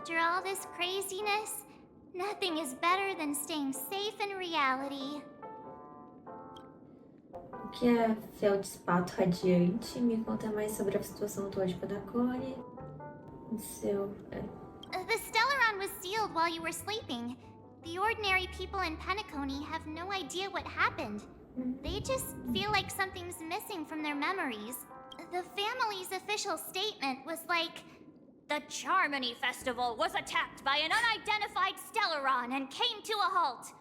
After all this craziness, nothing is better than staying safe in reality. O que é feldspato radiante? Me conta mais sobre a situação atual de Penacony. The Stellaron was sealed while you were sleeping. The ordinary people in Penacony have no idea what happened. They just feel like something's missing from their memories. The family's official statement was like, "The Charmony Festival was attacked by an unidentified Stellaron and came to a halt."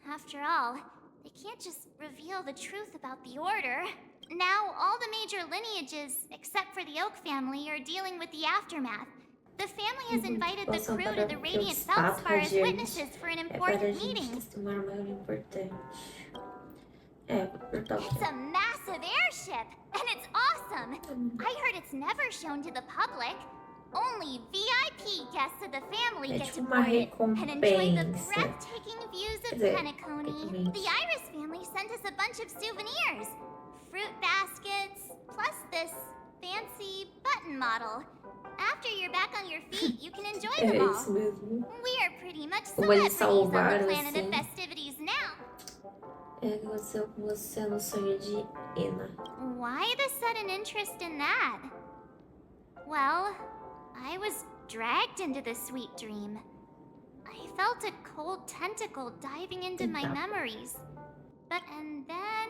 After all, they can't just reveal the truth about the Order. Now, all the major lineages, except for the Oak family, are dealing with the aftermath. The family has invited the crew to the Radiant Feldspar as witnesses for an important meeting. It's a massive airship, and it's awesome. I heard it's never shown to the public. Only VIP guests of the family get to board it and enjoy the breathtaking views of Penacony. The Iris family sent us a bunch of souvenirs. Fruit baskets, plus this fancy button model. After you're back on your feet, you can enjoy them all. We are pretty much celebrities on the planet of festivities now. É o que aconteceu com você no sonho de Ena. Why the sudden interest in that? Well, I was dragged into the sweet dream. I felt a cold tentacle diving into my memories. And then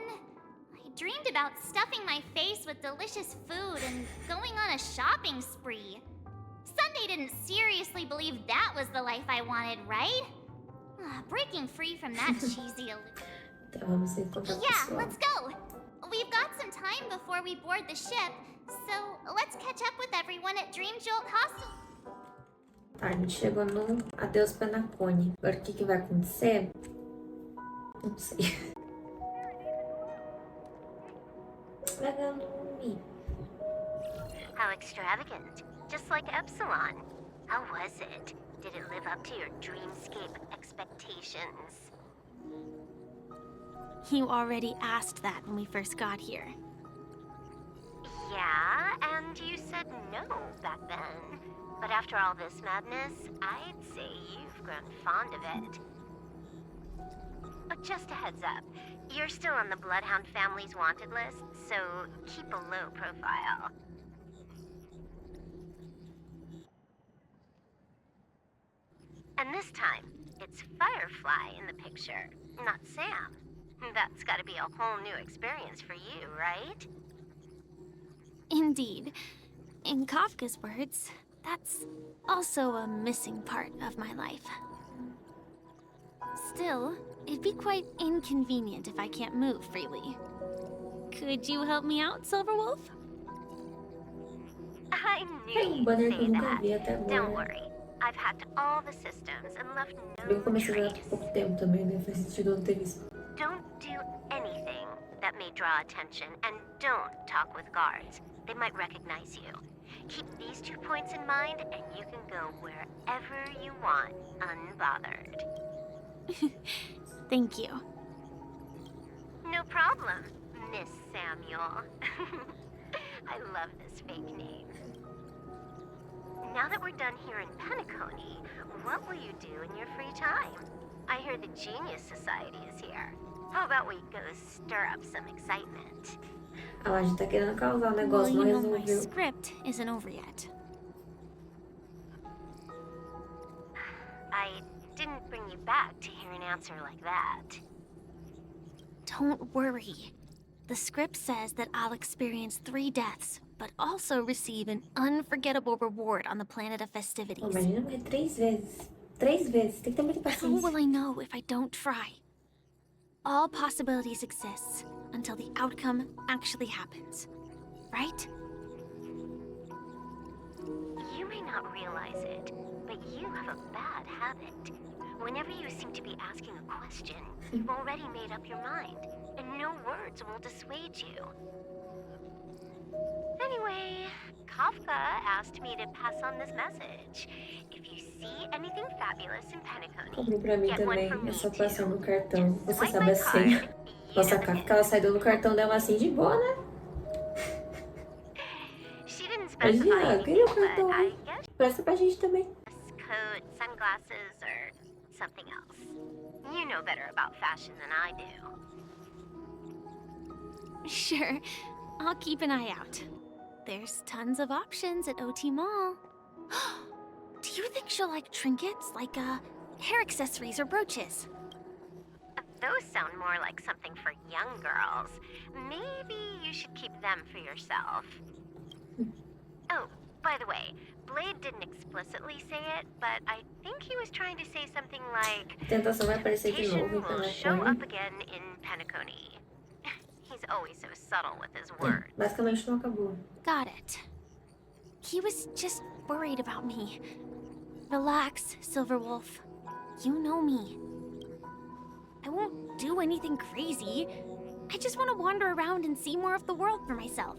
I dreamed about stuffing my face with delicious food and going on a shopping spree. Sunday didn't seriously believe that was the life I wanted, right? Breaking free from that cheesy illusion. Yeah, let's go! We've got some time before we board the ship, so let's catch up with everyone at Dream Jolt Hostel. Tá, a gente chegou no Adeus Penacony. Agora o que vai acontecer? Não sei. Vagalume. How extravagant. Just like Epsilon. How was it? Did it live up to your dreamscape expectations? You already asked that when we first got here. Yeah, and you said no back then. But after all this madness, I'd say you've grown fond of it. But just a heads up, you're still on the Bloodhound family's wanted list, so keep a low profile. And this time, it's Firefly in the picture, not Sam. That's gotta be a whole new experience for you, right? Indeed. In Kafka's words, that's also a missing part of my life. Still, it'd be quite inconvenient if I can't move freely. Could you help me out, Silverwolf? I knew you'd say that. Don't worry. I've hacked all the systems and left no trace. Don't do anything that may draw attention, and don't talk with guards. They might recognize you. Keep these 2 points in mind, and you can go wherever you want, unbothered. Thank you. No problem, Miss Samuel. I love this fake name. Now that we're done here in Penacony, what will you do in your free time? I hear the Genius Society is here. How about we go stir up some excitement? A gente tá querendo causar negócio, Well, não you know, my resolveu. script isn't over yet. I didn't bring you back to hear an answer like that. Don't worry. The script says that I'll experience 3 deaths, but also receive an unforgettable reward on the planet of festivities. Oh, imagina morrer 3 vezes. 3 vezes. Tem que ter muita How paciência. will I know if I don't try? All possibilities exist until the outcome actually happens, right? You may not realize it, but you have a bad habit. Whenever you seem to be asking a question, you've already made up your mind, and no words will dissuade you. Anyway, Kafka asked me to pass on this message. If you see anything fabulous in Penacony, Comprou pra mim get one também. from É me só too. passar no cartão. Você Swipe sabe my a senha. card, you Nossa, a know the Kafka, ela saiu dando o cartão dela assim de boa, né? She didn't specify Imagina, eu queria o anything, cartão. but I guess Presta pra gente também. it's coat, sunglasses, or something else. You know better about fashion than I do. Sure, I'll keep an eye out. There's tons of options at OT Mall. Do you think she'll like trinkets, like hair accessories or brooches? Those sound more like something for young girls. Maybe you should keep them for yourself. Oh, by the way, Blade didn't explicitly say it, but I think he was trying to say something like, Tentação vai aparecer de "Temptation novo em will show Penacony. up again in Penacony." He's always so subtle with his words. Basicamente não acabou. Got it. He was just worried about me. Relax, Silverwolf. You know me. I won't do anything crazy. I just want to wander around and see more of the world for myself.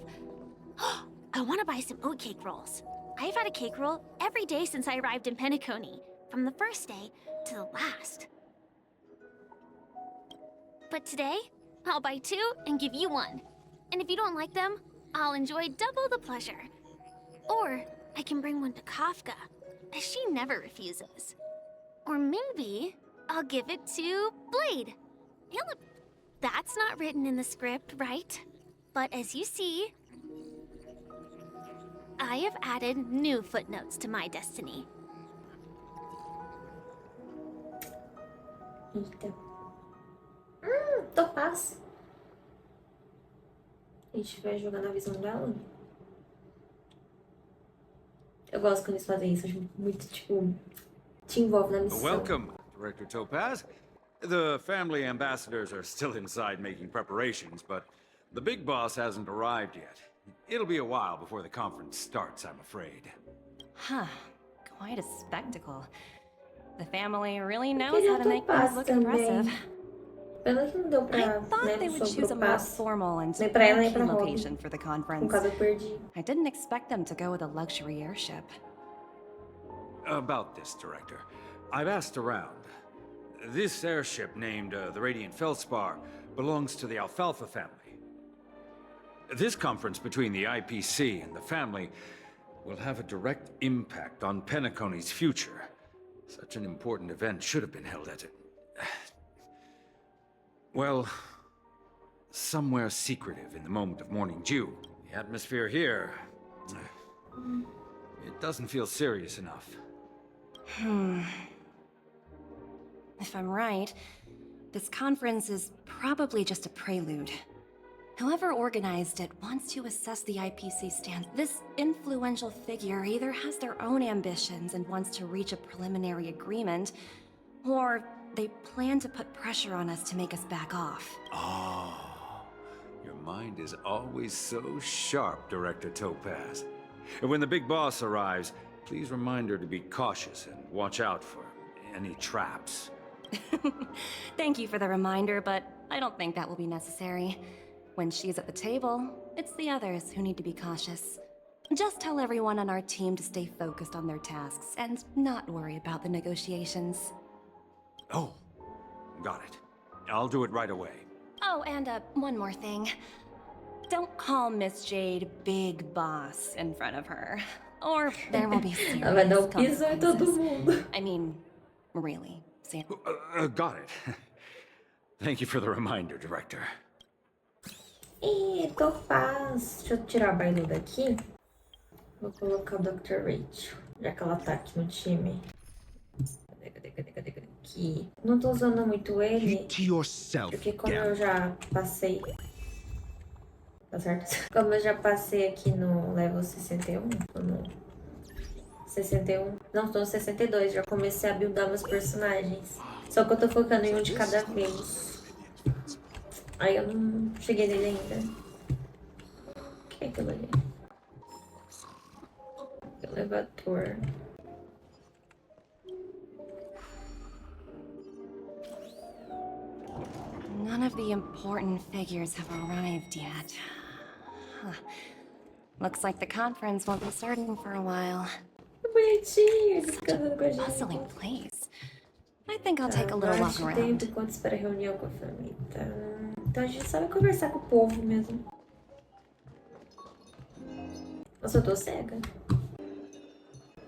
I want to buy some oatcake rolls. I've had a cake roll every day since I arrived in Penacony, from the first day to the last. But today, I'll buy 2 and give you 1. And if you don't like them, I'll enjoy double the pleasure. Or I can bring one to Kafka, as she never refuses. Or maybe I'll give it to Blade. That's not written in the script, right? But as you see, I have added new footnotes to my destiny. Eita. Topaz. A gente vai jogar na visão dela. Eu gosto quando eles fazem isso. Acho muito, tipo, te envolve na missão. Welcome, Director Topaz. The family ambassadors are still inside making preparations, but the big boss hasn't arrived yet. It'll be a while before the conference starts, I'm afraid. Huh. Quite a spectacle. The family really knows how to make Topaz things look também. impressive. Pena que não deu pra, I thought né, they would sobre choose o a more passe. formal and Nem pra ela, nem key pra Robin. location for the Por conference. causa eu perdi. I didn't expect them to go with a luxury airship. About this, Director. I've asked around. This airship named the Radiant Feldspar belongs to the Alfalfa family. This conference between the IPC and the family will have a direct impact on Penacony's future. Such an important event should have been held at it. Well, somewhere secretive in the moment of morning dew. The atmosphere here, it doesn't feel serious enough. If I'm right, this conference is probably just a prelude. Whoever organized it wants to assess the IPC stance. This influential figure either has their own ambitions and wants to reach a preliminary agreement, or they plan to put pressure on us to make us back off. Oh, your mind is always so sharp, Director Topaz. And when the big boss arrives, please remind her to be cautious and watch out for any traps. Thank you for the reminder, but I don't think that will be necessary. When she's at the table, it's the others who need to be cautious. Just tell everyone on our team to stay focused on their tasks and not worry about the negotiations. Oh, got it. I'll do it right away. Oh, and one more thing. Don't call Miss Jade Big Boss in front of her, or there will be serious Ela vai dar um piso em todo consequences. mundo. I mean, really, Sam. Got it. Thank you for the reminder, Director. Ih, Topaz. Deixa eu tirar a Bailu daqui. Vou colocar o Dr. Rachel, já que ela tá aqui no time. Cadê? Aqui. Não tô usando muito ele, Keep to yourself, porque como Gam. eu já passei... Tá certo? Como eu já passei aqui no level 61, tô no 61... Não, tô no 62, já comecei a buildar meus personagens. Só que eu tô focando em um de cada vez. Aí eu não cheguei nele ainda. O que é aquilo ali? Elevador. None of the important figures have arrived yet. Huh. Looks like the conference won't be starting for a while. Que bonitinho, eles casando com a gente. Bustling place. I think I'll take a little walk Bate around. tempo enquanto espera a reunião com a família. Tá. Então a gente só vai conversar com o povo mesmo. Nossa, eu tô cega.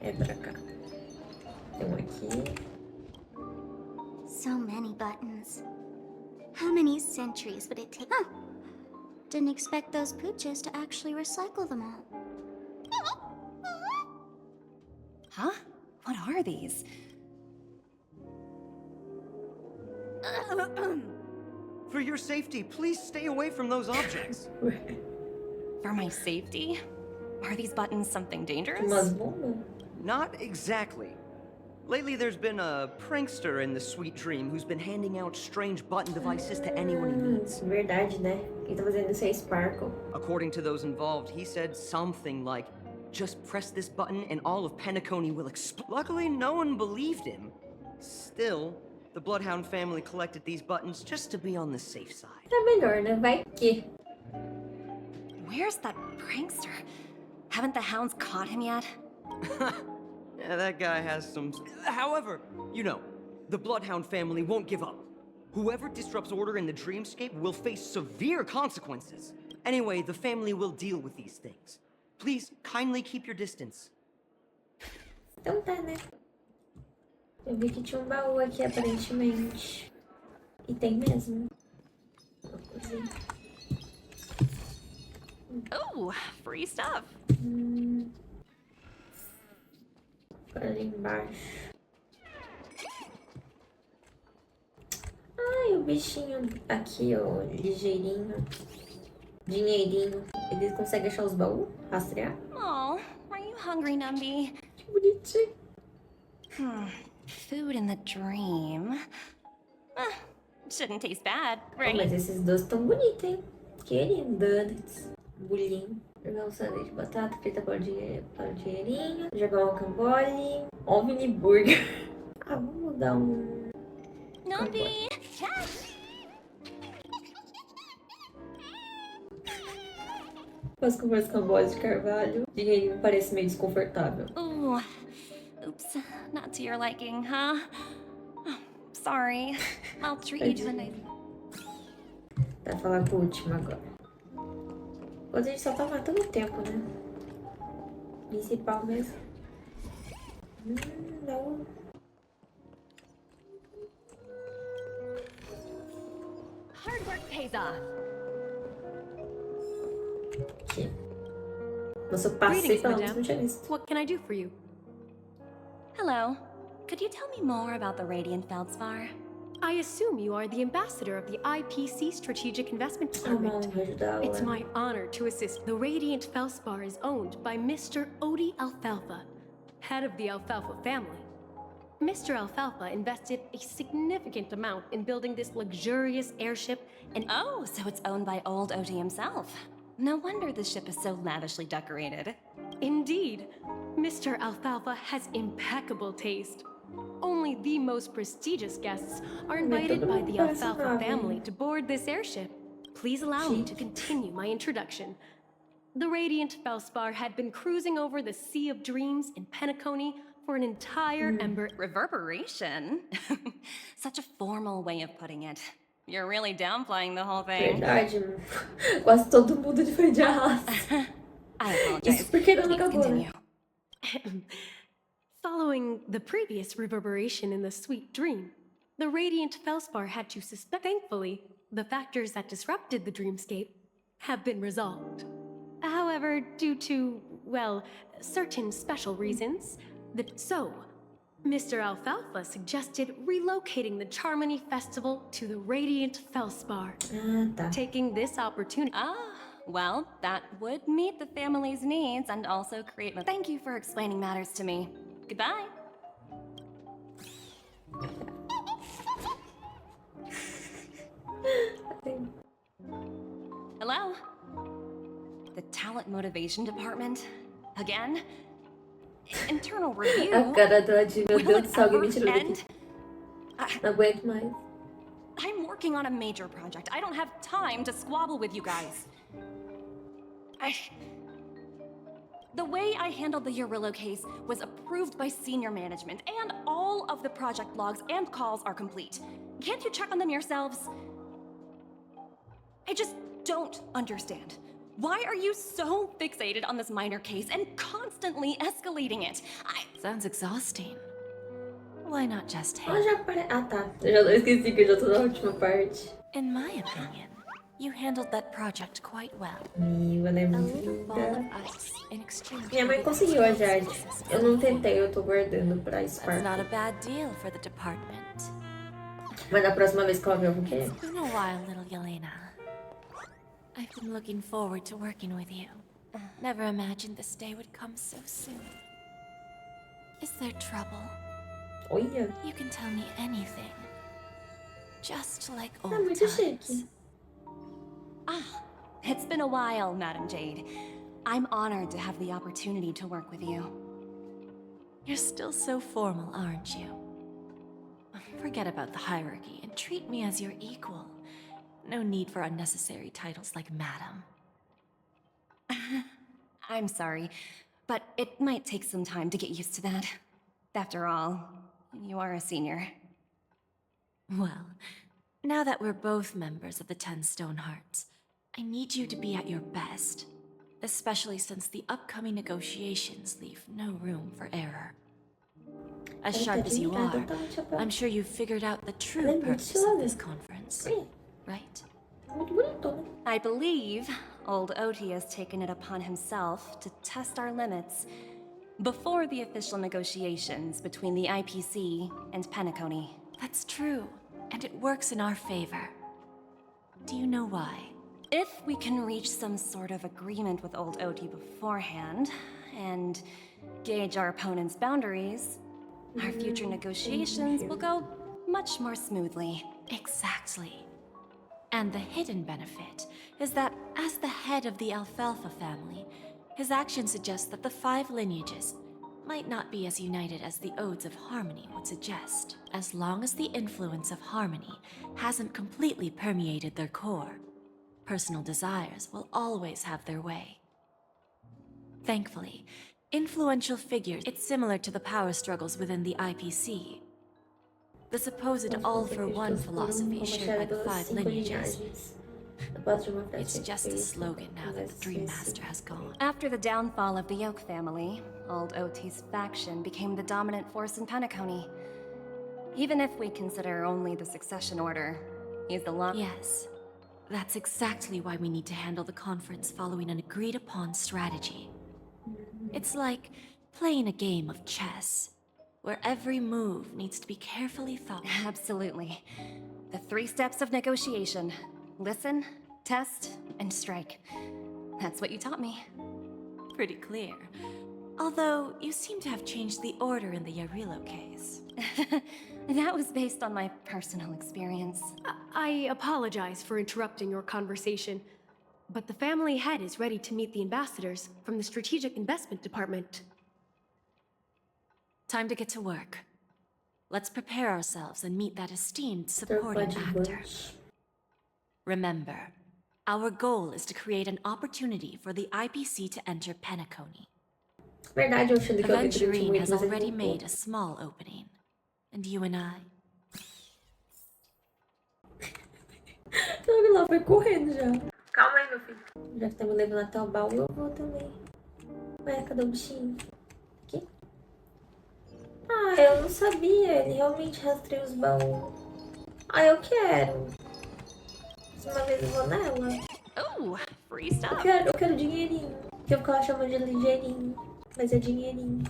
É pra cá. Tem um aqui. So many buttons. How many centuries would it take? Huh. Didn't expect those pooches to actually recycle them all. Huh? What are these? For your safety, please stay away from those objects. For my safety? Are these buttons something dangerous? Umas bombas? Not exactly. Lately, there's been a prankster in the Sweet Dream who's been handing out strange button devices to anyone he meets. Verdade, né? Quem tá fazendo isso é Sparkle. According to those involved, he said something like, "Just press this button and all of Penacony will explode." Luckily, no one believed him. Still, the Bloodhound family collected these buttons just to be on the safe side. Tá melhor, né? Vai que. Where's that prankster? Haven't the hounds caught him yet? Yeah, that guy has some... However, you know, the Bloodhound family won't give up. Whoever disrupts order in the dreamscape will face severe consequences. Anyway, the family will deal with these things. Please, kindly keep your distance. Então tá, né? Eu vi que tinha um baú aqui, aparentemente. E tem mesmo. Uma coisinha. Oh, free stuff. Agora ali embaixo. Ai, o bichinho aqui, ó, ligeirinho. Dinheirinho. Ele consegue achar os baús? Rastrear? Oh, are you hungry, Numby? Que bonitinho. Food in the dream. Shouldn't taste bad, Oh, right? mas esses doces tão bonitos, hein? Querido, donuts, bolinho. Jogar um sanduíche de batata, frita para o dinheirinho. Jogar um rocambole. Omni burger. Ah, vamos dar um... Numby! Posso comer os camboles de carvalho? Dinheirinho parece meio desconfortável. Ooh, oops, not to your liking, huh? Oh, sorry. I'll treat you to a nice... Vai falar pro último agora. Hoje a gente só tá matando o tempo, né? Principal mesmo. Não. Hard work pays off. Aqui. Nossa, eu passei Greetings, pela madame. não tinha visto. What can I do for you? Hello. Could you tell me more about the Radiant Feldspar? I assume you are the ambassador of the IPC Strategic Investment É uma Department. honra ajudá-la. It's my honor to assist. The Radiant Feldspar is owned by Mr. Oti Alfalfa, head of the Alfalfa family. Mr. Alfalfa invested a significant amount in building this luxurious airship and Oh, so it's owned by old Oti himself. No wonder the ship is so lavishly decorated. indeed, Mr. Alfalfa has impeccable taste. Only the most prestigious guests are invited by the Alfalfa family to board this airship. Please allow me to continue my introduction. The Radiant Felspar had been cruising over the Sea of Dreams in Penacony for an entire Reverberation? Such a formal way of putting it. You're really downplaying the whole thing. Verdade. Quase todo mundo foi de arrasto. I apologize. Isso porque não Please acabou, né? continue. Following the previous reverberation in the Sweet Dream, the Radiant Felspar had to suspect. Thankfully, the factors that disrupted the dreamscape have been resolved. However, due to, well, certain special reasons, Mr. Alfalfa suggested relocating the Charmony Festival to the Radiant Felspar. Ah, tá. Taking this opportunity. Well, that would meet the family's needs and also create... Thank you for explaining matters to me. Goodbye. Hello? The Talent Motivation Department? Again? Internal review? A cara do Adi, meu Will Deus it do céu, alguém me ever tirou end? daqui. Não aguento mais. I'm working on a major project. I don't have time to squabble with you guys. The way I handled the Urillo case was approved by senior management, and all of the project logs and calls are complete. Can't you check on them yourselves? I just don't understand. Why are you so fixated on this minor case and constantly escalating it? Sounds exhausting. Why not just Ela hang? já Ah, tá. Eu já esqueci que eu já tô na última parte. In my opinion, you handled that project quite well. Ela é A muito little ball linda. of ice in exchange Minha for mãe the conseguiu a influence Jade. systems Eu não of tentei, eu tô guardando pra That's Spark. not a bad deal for the department. Mas da próxima vez que ela ver, eu vou querer. It's been a while, little Yelena. I've been looking forward to working with you. Never imagined this day would come so soon. Is there trouble? Olha, You can tell me anything. Just like old tá muito times. chique. Ah, it's been a while, Madam Jade. I'm honored to have the opportunity to work with you. You're still so formal, aren't you? Forget about the hierarchy and treat me as your equal. No need for unnecessary titles like Madam. I'm sorry, but it might take some time to get used to that. After all, you are a senior. Well, now that we're both members of the 10 Stone Hearts, I need you to be at your best. Especially since the upcoming negotiations leave no room for error. As sharp as you are, I'm sure you've figured out the true purpose of this conference, right? Muito bonito, né? I believe old Oti has taken it upon himself to test our limits before the official negotiations between the IPC and Penacony. That's true, and it works in our favor. Do you know why? If we can reach some sort of agreement with old Oti beforehand and gauge our opponent's boundaries, our future negotiations will go much more smoothly. Exactly. And the hidden benefit is that as the head of the Alfalfa family, his actions suggest that the 5 lineages might not be as united as the Odes of Harmony would suggest, as long as the influence of Harmony hasn't completely permeated their core. Personal desires will always have their way. Thankfully, influential figures, it's similar to the power struggles within the IPC. The supposed all-for-one philosophy shared by the 5 lineages. It's just a slogan now that the Dream Master has gone. After the downfall of the Yoke family, old Oti's faction became the dominant force in Penacony. Even if we consider only the succession order, he's the long- Yes. That's exactly why we need to handle the conference following an agreed-upon strategy. It's like playing a game of chess, where every move needs to be carefully thought. Absolutely. The 3 steps of negotiation. Listen, test, and strike. That's what you taught me. Pretty clear. Although, you seem to have changed the order in the Yarilo case. That was based on my personal experience. I apologize for interrupting your conversation, but the family head is ready to meet the ambassadors from the Strategic Investment Department. Time to get to work. Let's prepare ourselves and meet that esteemed supporting actor. Remember, our goal is to create an opportunity for the IPC to enter Penacony. Verdade, eu achando que eu acredito Aventurine muito, has mas ele already não made a small opening. And you and I? Sabe lá, foi correndo já. Calma aí, meu filho. Já que tá me levando até o baú, eu vou também. Ué, cadê o bichinho? Aqui? Ah, eu não sabia. Ele realmente rastreia os baús. Ah, eu quero. Mais uma vez eu vou nela. Oh, free Eu stuff. quero dinheirinho. Que eu ficava chamando de ligeirinho. Mas é dinheirinho.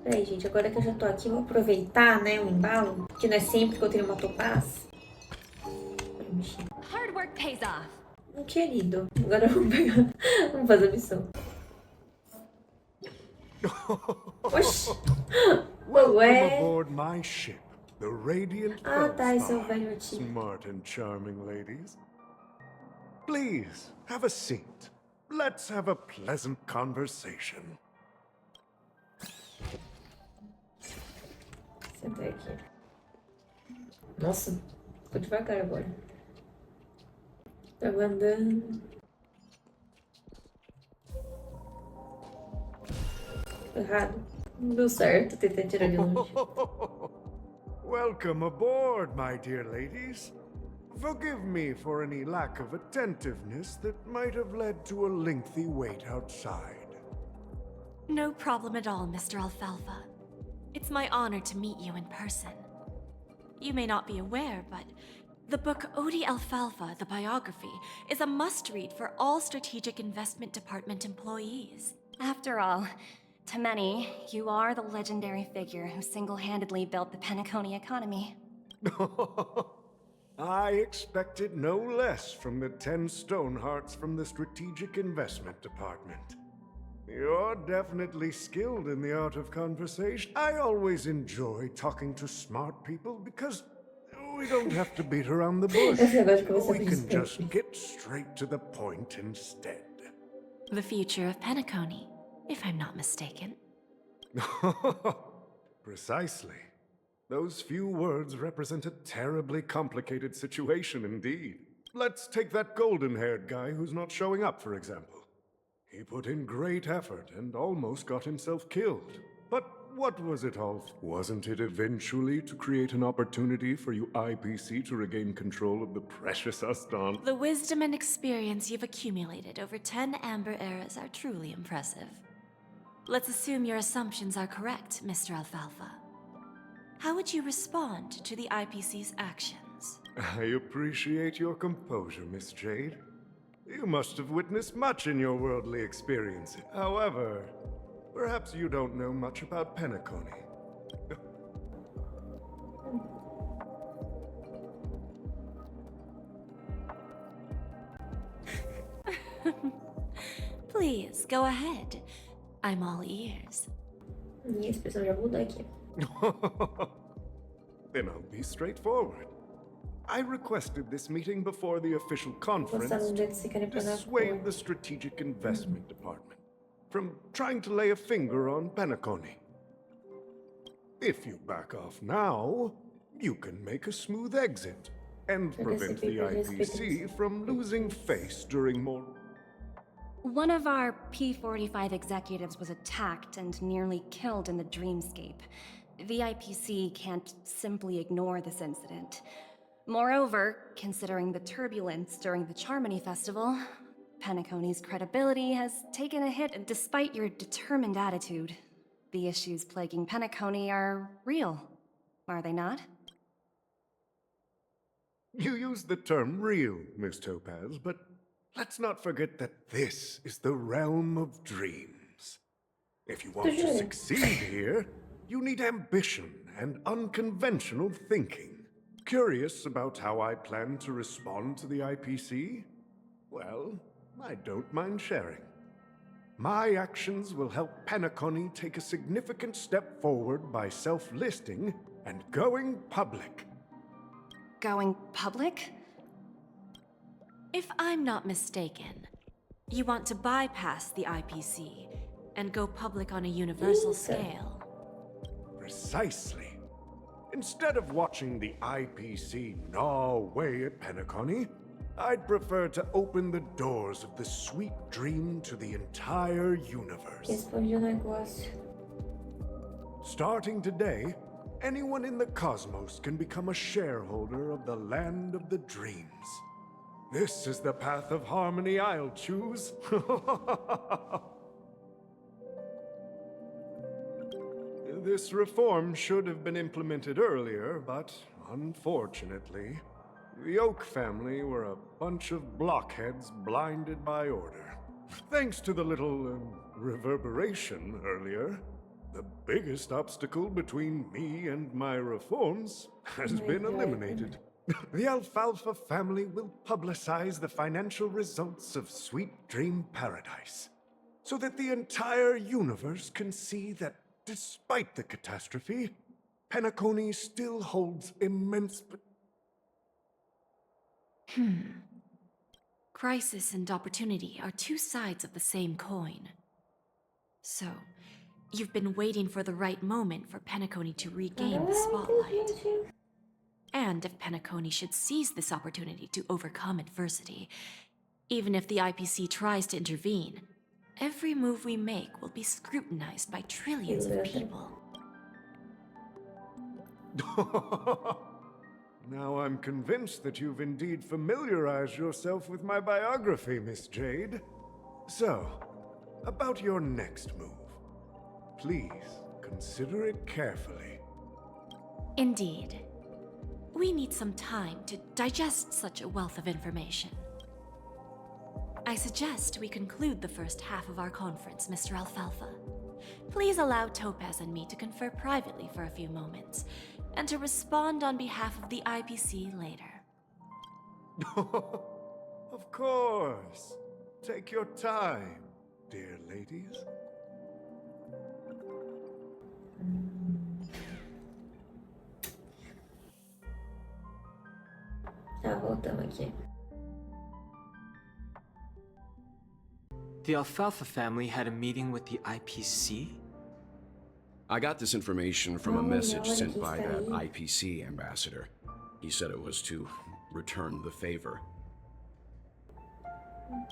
Peraí, gente. Agora que eu já tô aqui, eu vou aproveitar, né, o embalo. Que não é sempre que eu tenho uma topaz. Olha o bichinho. Hard work pays off. Querido. Agora vamos pegar. Vamos fazer a missão. Oxi. Welcome Ué. aboard my ship, the Radiant Ah, tá. Esse é o Felspar. velho Oti. Smart and charming ladies. Please, have a seat. Let's have a pleasant conversation. Sentei aqui. Nossa, ficou devagar agora. Tava andando. Errado. Não deu certo, tentei tirar de longe. Welcome aboard, my dear ladies. Forgive me for any lack of attentiveness that might have led to a lengthy wait outside. No problem at all, Mr. Alfalfa. It's my honor to meet you in person. You may not be aware, but the book Oti Alfalfa, the biography, is a must-read for all Strategic Investment Department employees. After all, to many, you are the legendary figure who single-handedly built the Penacony economy. I expected no less from the 10 Stonehearts from the Strategic Investment Department. You're definitely skilled in the art of conversation. I always enjoy talking to smart people because we don't have to beat around the bush. We can just get straight to the point instead. The future of Penacony, if I'm not mistaken. Precisely. Those few words represent a terribly complicated situation indeed. Let's take that golden-haired guy who's not showing up, for example. He put in great effort and almost got himself killed. But what was it all for? Wasn't it eventually to create an opportunity for you IPC to regain control of the precious Aston? The wisdom and experience you've accumulated over 10 Amber Eras are truly impressive. Let's assume your assumptions are correct, Mr. Alfalfa. How would you respond to the IPC's actions? I appreciate your composure, Miss Jade. You must have witnessed much in your worldly experience. However, perhaps you don't know much about Penacony. Please, go ahead. I'm all ears. Minha expressão já mudou aqui. Then I'll be straightforward. I requested this meeting before the official conference to dissuade the Strategic Investment Department from trying to lay a finger on Penacony. If you back off now, you can make a smooth exit and prevent the IPC from losing face during more... One of our P45 executives was attacked and nearly killed in the dreamscape. The IPC can't simply ignore this incident. Moreover, considering the turbulence during the Charmony Festival, Penacony's credibility has taken a hit. And despite your determined attitude, the issues plaguing Penacony are real, are they not? You used the term real, Miss Topaz, but let's not forget that this is the realm of dreams. If you want to succeed here, you need ambition and unconventional thinking. Curious about how I plan to respond to the IPC? Well, I don't mind sharing. My actions will help Penacony take a significant step forward by self-listing and going public. Going public? If I'm not mistaken, you want to bypass the IPC and go public on a universal scale. Precisely. Instead of watching the IPC gnaw away at Penacony, I'd prefer to open the doors of the sweet dream to the entire universe. Respondi o negócio. Starting today, anyone in the cosmos can become a shareholder of the land of the dreams. This is the path of harmony I'll choose. This reform should have been implemented earlier, but unfortunately, the Oak family were a bunch of blockheads blinded by order. Thanks to the little reverberation earlier, the biggest obstacle between me and my reforms has been eliminated. The Alfalfa family will publicize the financial results of Sweet Dream Paradise, so that the entire universe can see that despite the catastrophe, Penacony still holds immense... Crisis and opportunity are two sides of the same coin. So, you've been waiting for the right moment for Penacony to regain the spotlight. And if Penacony should seize this opportunity to overcome adversity, even if the IPC tries to intervene, every move we make will be scrutinized by trillions of people. Now I'm convinced that you've indeed familiarized yourself with my biography, Miss Jade. So, about your next move. Please, consider it carefully. Indeed. We need some time to digest such a wealth of information. I suggest we conclude the first half of our conference, Mr. Alfalfa. Please allow Topaz and me to confer privately for a few moments, and to respond on behalf of the IPC later. Of course. Take your time, dear ladies. Tá, voltamos aqui. The Alfalfa family had a meeting with the IPC? I got this information from a message olha sent que by está that aí. IPC ambassador. He said it was to return the favor.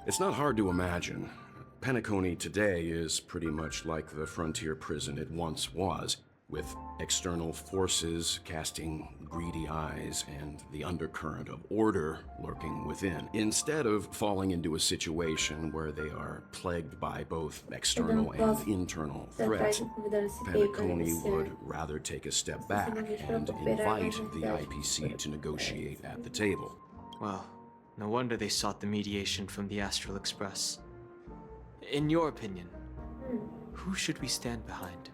It's not hard to imagine. Penacony today is pretty much like the frontier prison it once was, with external forces casting greedy eyes and the undercurrent of order lurking within. Instead of falling into a situation where they are plagued by both external and internal threats, Penacony would rather take a step back and invite the IPC to negotiate at the table. Well, no wonder they sought the mediation from the Astral Express. In your opinion, who should we stand behind?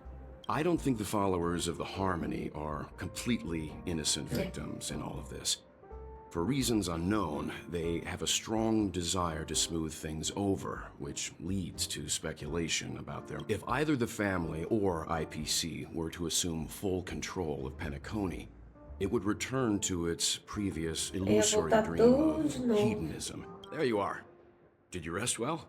I don't think the followers of the Harmony are completely innocent victims in all of this. For reasons unknown, they have a strong desire to smooth things over, which leads to speculation about their... If either the family or IPC were to assume full control of Penacony, it would return to its previous illusory dream of hedonism. There you are. Did you rest well?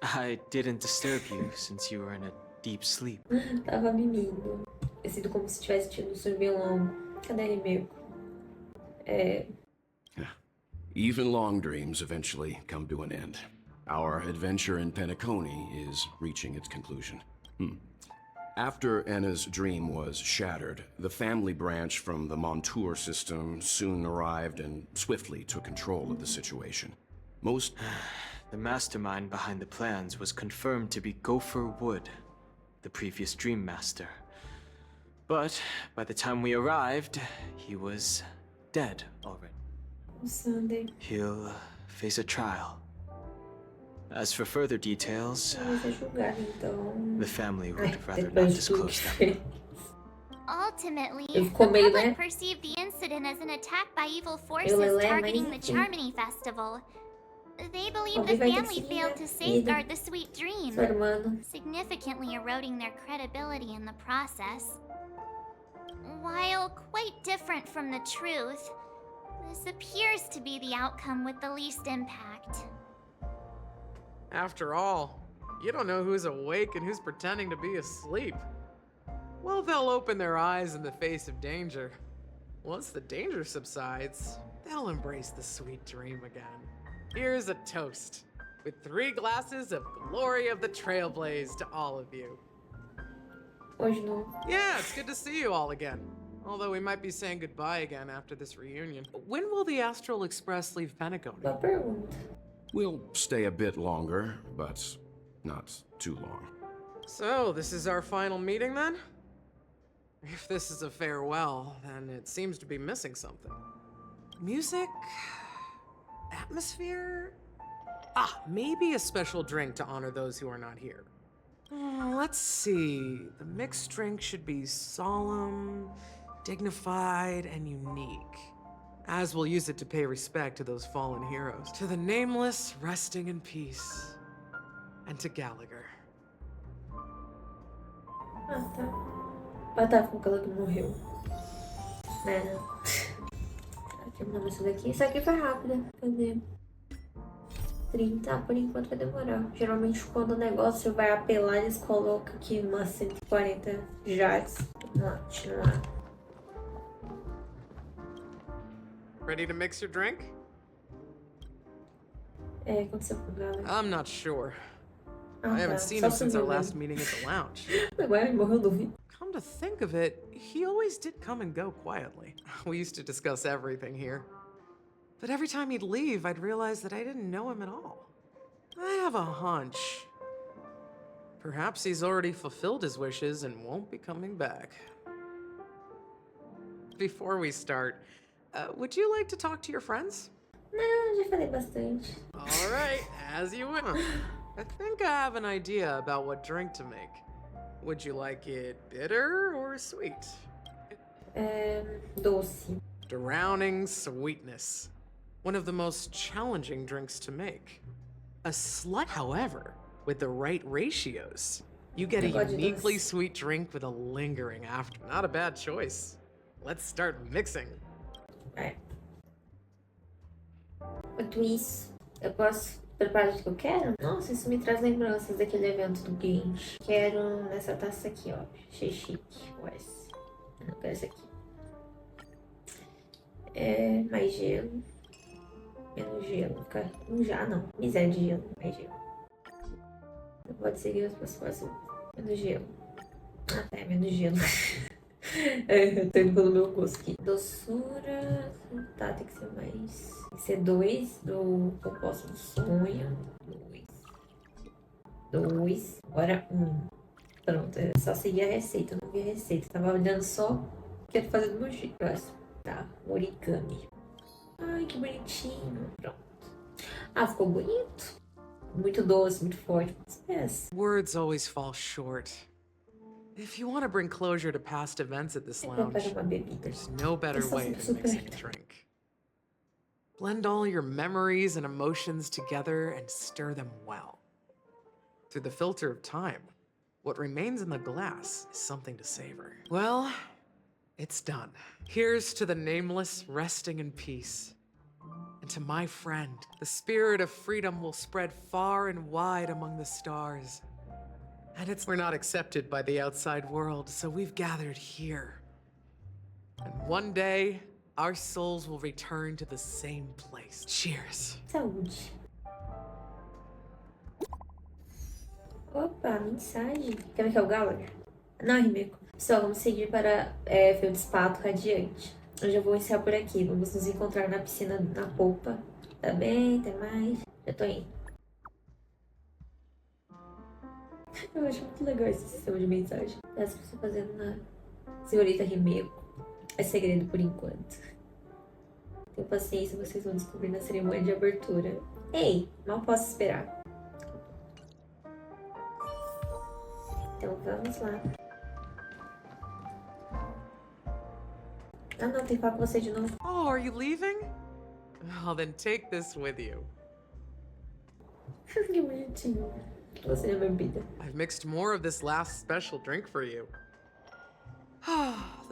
I didn't disturb you since you were in a deep sleep. Tava mimindo. Eu sinto como se tivesse tido um sono bem longo. Cadê a himeko? Even long dreams eventually come to an end. Our adventure in Penacony is reaching its conclusion. After Anna's dream was shattered, the family branch from the Montour system soon arrived and swiftly took control of the situation. The mastermind behind the plans was confirmed to be Gopher Wood, the previous Dream Master. But by the time we arrived, he was dead already. Sunday. He'll face a trial. As for further details, the family would rather not disclose them. Ultimately, Eu the ficou meio, public né? perceived the incident as an attack by evil forces Lelé, targeting mas the enfim. Charmony Festival. They believe the Alguém vai ter que family seguir failed a to vida. safeguard the sweet dream, Seu irmão. significantly eroding their credibility in the process. While quite different from the truth, this appears to be the outcome with the least impact. After all, you don't know who's awake and who's pretending to be asleep. Well, they'll open their eyes in the face of danger. Once the danger subsides, they'll embrace the sweet dream again. Here's a toast, with 3 glasses of glory of the Trailblaze to all of you. Hoje não. Yeah, it's good to see you all again. Although we might be saying goodbye again after this reunion. When will the Astral Express leave Penacony? Boa pergunta. We'll stay a bit longer, but not too long. So, this is our final meeting then? If this is a farewell, then it seems to be missing something. Music? Atmosphere? Maybe a special drink to honor those who are not here. Let's see. The mixed drink should be solemn, dignified, and unique. As we'll use it to pay respect to those fallen heroes. To the nameless, resting in peace. And to Gallagher. Ah, tá. Ah, tá, com aquela que morreu. Né, não. Terminamos isso daqui. Isso aqui foi rápido. Cadê? 30, por enquanto vai demorar. Geralmente quando o negócio vai apelar, eles colocam aqui umas 140 jars. Vamos lá, continuar. Ready to mix your drink? É, aconteceu com o Gallagher. I'm not sure. Ah, I haven't tá. seen Só him since our sumiu last mesmo. meeting at the lounge. Agora ele morreu do ouvido. Come to think of it, he always did come and go quietly. We used to discuss everything here. But every time he'd leave, I'd realize that I didn't know him at all. I have a hunch Perhaps he's already fulfilled his wishes and won't be coming back. Before we start, would you like to talk to your friends? Não, já falei bastante. All right, as you will. I think I have an idea about what drink to make. Would you like it bitter or sweet? Doce. Drowning sweetness. One of the most challenging drinks to make. A slut, however, with the right ratios, you get a uniquely sweet drink with a lingering after. Not a bad choice. Let's start mixing. É. Enquanto isso, eu posso preparar o que eu quero? Nossa, isso me traz lembranças daquele evento do gente. Quero nessa taça aqui, ó. Achei chique. Ués. Não quero essa aqui. Mais gelo. Menos gelo. Já não. Miséria de gelo. Mais gelo. Não pode seguir os passos. Menos gelo. Ah, tá. Menos gelo. Eu tô indo pelo meu gosto aqui. Doçura. Tá, tem que ser mais. Tem que ser 2 do composto do sonho. 2. Agora 1. Pronto, eu só segui a receita. Eu não vi a receita. Tava olhando só o que eu ia fazer do meu jeito. Tá, origami. Ai, que bonitinho. Pronto. Ah, ficou bonito. Muito doce, muito forte. Words always fall short. If you want to bring closure to past events at this lounge, there's no better way than mixing a drink. Blend all your memories and emotions together and stir them well. Through the filter of time, what remains in the glass is something to savor. Well, it's done. Here's to the nameless resting in peace. And to my friend, the spirit of freedom will spread far and wide among the stars. And we're not accepted by the outside world, so we've gathered here. And one day, our souls will return to the same place. Cheers. Saúde. Opa, mensagem. Quer ver que é o Gallagher? Não, himeko. Pessoal, vamos seguir para Feldspato Radiante. Eu já vou encerrar por aqui. Vamos nos encontrar na piscina na polpa. Tá bem? Até mais. Já tô indo. Eu acho muito legal esse sistema de mensagem. Essa que eu estou fazendo na senhorita Himeko. É segredo por enquanto. Tenham paciência, vocês vão descobrir na cerimônia de abertura. Ei, mal posso esperar. Então vamos lá. Ah não, tem que falar com você de novo. Oh, are you leaving? Well, then take this with you. Que bonitinho. Você é bebida. I've mixed more of this last special drink for you.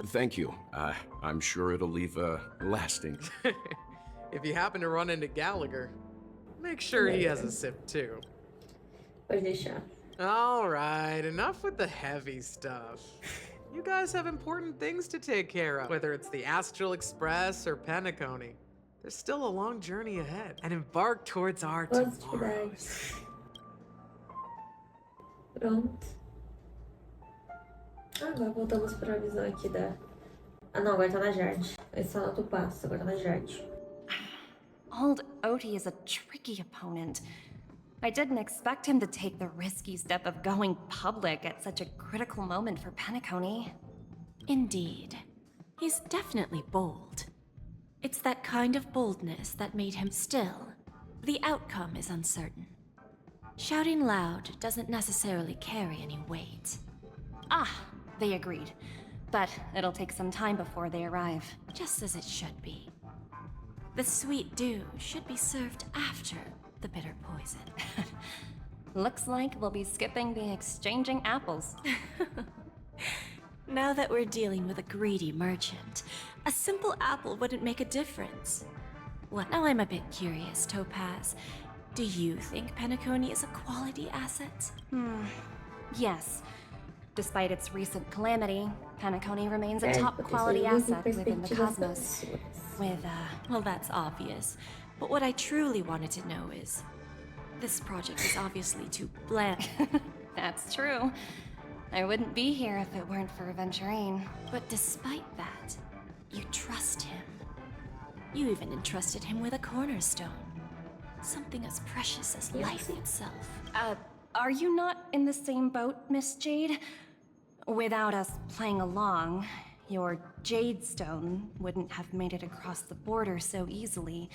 Thank you. I'm sure it'll leave a lasting. If you happen to run into Gallagher, make sure he has a sip too. Pode deixar. All right, enough with the heavy stuff. You guys have important things to take care of, whether it's the Astral Express or Penacony. There's still a long journey ahead, and embark towards our tomorrows. Pronto. Agora voltamos para a visão aqui da... Ah não, agora tá na Jade. Esse é o outro passo, agora tá na Jade. Old Oti is a tricky opponent. I didn't expect him to take the risky step of going public at such a critical moment for Penacony. Indeed. He's definitely bold. It's that kind of boldness that made him still. The outcome is uncertain. Shouting loud doesn't necessarily carry any weight. Ah, they agreed. But it'll take some time before they arrive. Just as it should be. The sweet dew should be served after the bitter poison. Looks like we'll be skipping the exchanging apples. Now that we're dealing with a greedy merchant, a simple apple wouldn't make a difference. Well, now I'm a bit curious, Topaz. Do you think Penacony is a quality asset? Yes. Despite its recent calamity, Penacony remains a top quality asset within the cosmos. Well, that's obvious. But what I truly wanted to know is, this project is obviously too bland. That's true. I wouldn't be here if it weren't for aventurine. But despite that, you trust him. You even entrusted him with a cornerstone. Something as precious as life itself. Are you not in the same boat, Miss Jade? Without us playing along, your Jade Stone wouldn't have made it across the border so easily.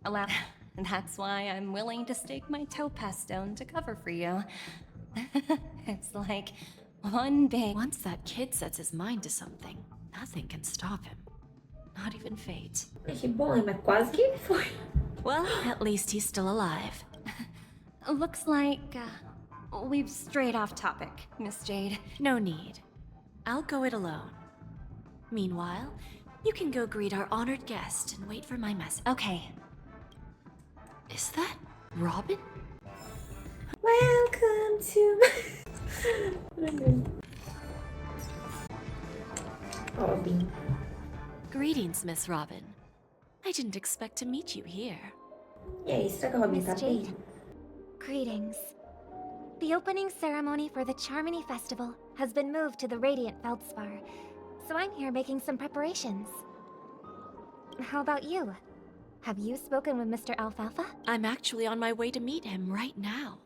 That's why I'm willing to stake my Topaz Stone to cover for you. It's like one big... Once that kid sets his mind to something, nothing can stop him. Not even fate. Que bom, mas quase que ele foi. Well, at least he's still alive. Looks like we've strayed off topic, Miss Jade. No need. I'll go it alone. Meanwhile, you can go greet our honored guest and wait for my message. Okay. Is that Robin? Welcome to Robin. Greetings, Miss Robin. I didn't expect to meet you here. E aí, será que a Robin tá Miss bem? Jade. Greetings. The opening ceremony for the Charmony Festival has been moved to the Radiant Feldspar, so I'm here making some preparations. How about you? Have you spoken with Mr. Alfalfa? I'm actually on my way to meet him right now.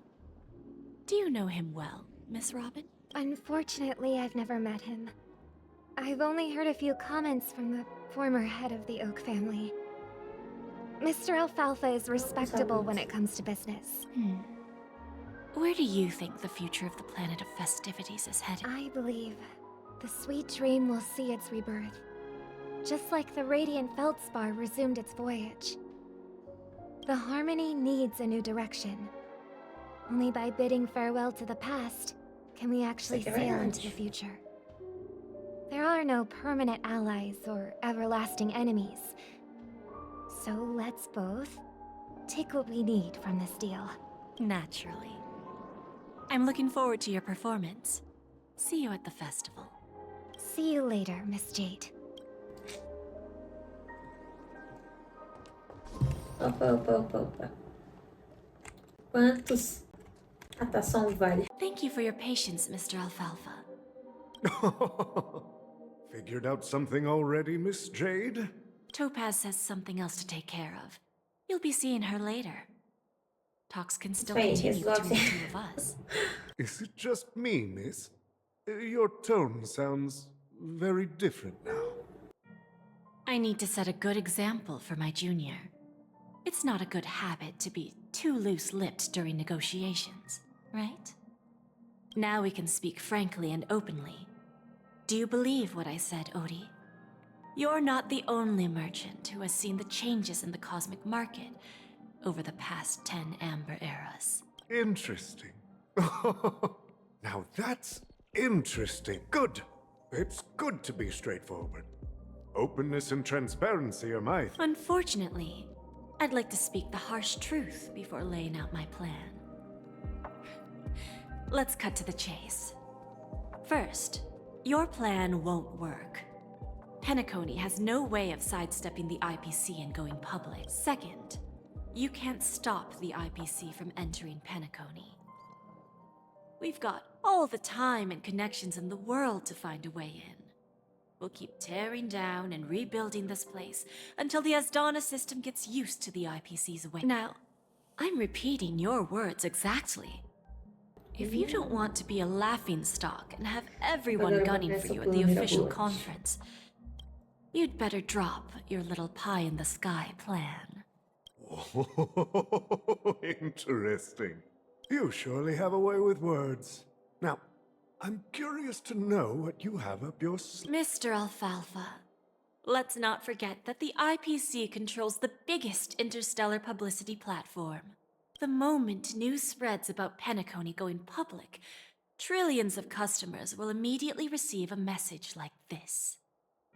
Do you know him well, Miss Robin? Unfortunately, I've never met him. I've only heard a few comments from the former head of the Oak family. Mr. Alfalfa is respectable when it comes to business. Where do you think the future of the planet of festivities is headed? I believe the sweet dream will see its rebirth, just like the Radiant Feldspar resumed its voyage. The Harmony needs a new direction. Only by bidding farewell to the past can we actually sail into the future. There are no permanent allies or everlasting enemies. So let's both take what we need from this deal. Naturally. I'm looking forward to your performance. See you at the festival. See you later, Miss Jade. Opa. Quantos atação vale? Thank you for your patience, Mr. Alfalfa. Figured out something already, Miss Jade? Topaz has something else to take care of. You'll be seeing her later. Talks can still Wait, continue it's between the two of us. Is it just me, miss? Your tone sounds very different now. I need to set a good example for my junior. It's not a good habit to be too loose-lipped during negotiations, right? Now we can speak frankly and openly. Do you believe what I said, Oti? You're not the only merchant who has seen the changes in the cosmic market over the past 10 Amber eras. Interesting. Now that's interesting. Good. It's good to be straightforward. Openness and transparency are my Unfortunately, I'd like to speak the harsh truth before laying out my plan. Let's cut to the chase. First, your plan won't work. Penacony has no way of sidestepping the IPC and going public. Second, you can't stop the IPC from entering Penacony. We've got all the time and connections in the world to find a way in. We'll keep tearing down and rebuilding this place until the Asdana system gets used to the IPC's way. Now, I'm repeating your words exactly. If you don't want to be a laughingstock and have everyone gunning for you at the official conference, you'd better drop your little pie-in-the-sky plan. Interesting. You surely have a way with words. Now, I'm curious to know what you have up your sleeve. Mr. Alfalfa, let's not forget that the IPC controls the biggest interstellar publicity platform. The moment news spreads about Penacony going public, trillions of customers will immediately receive a message like this.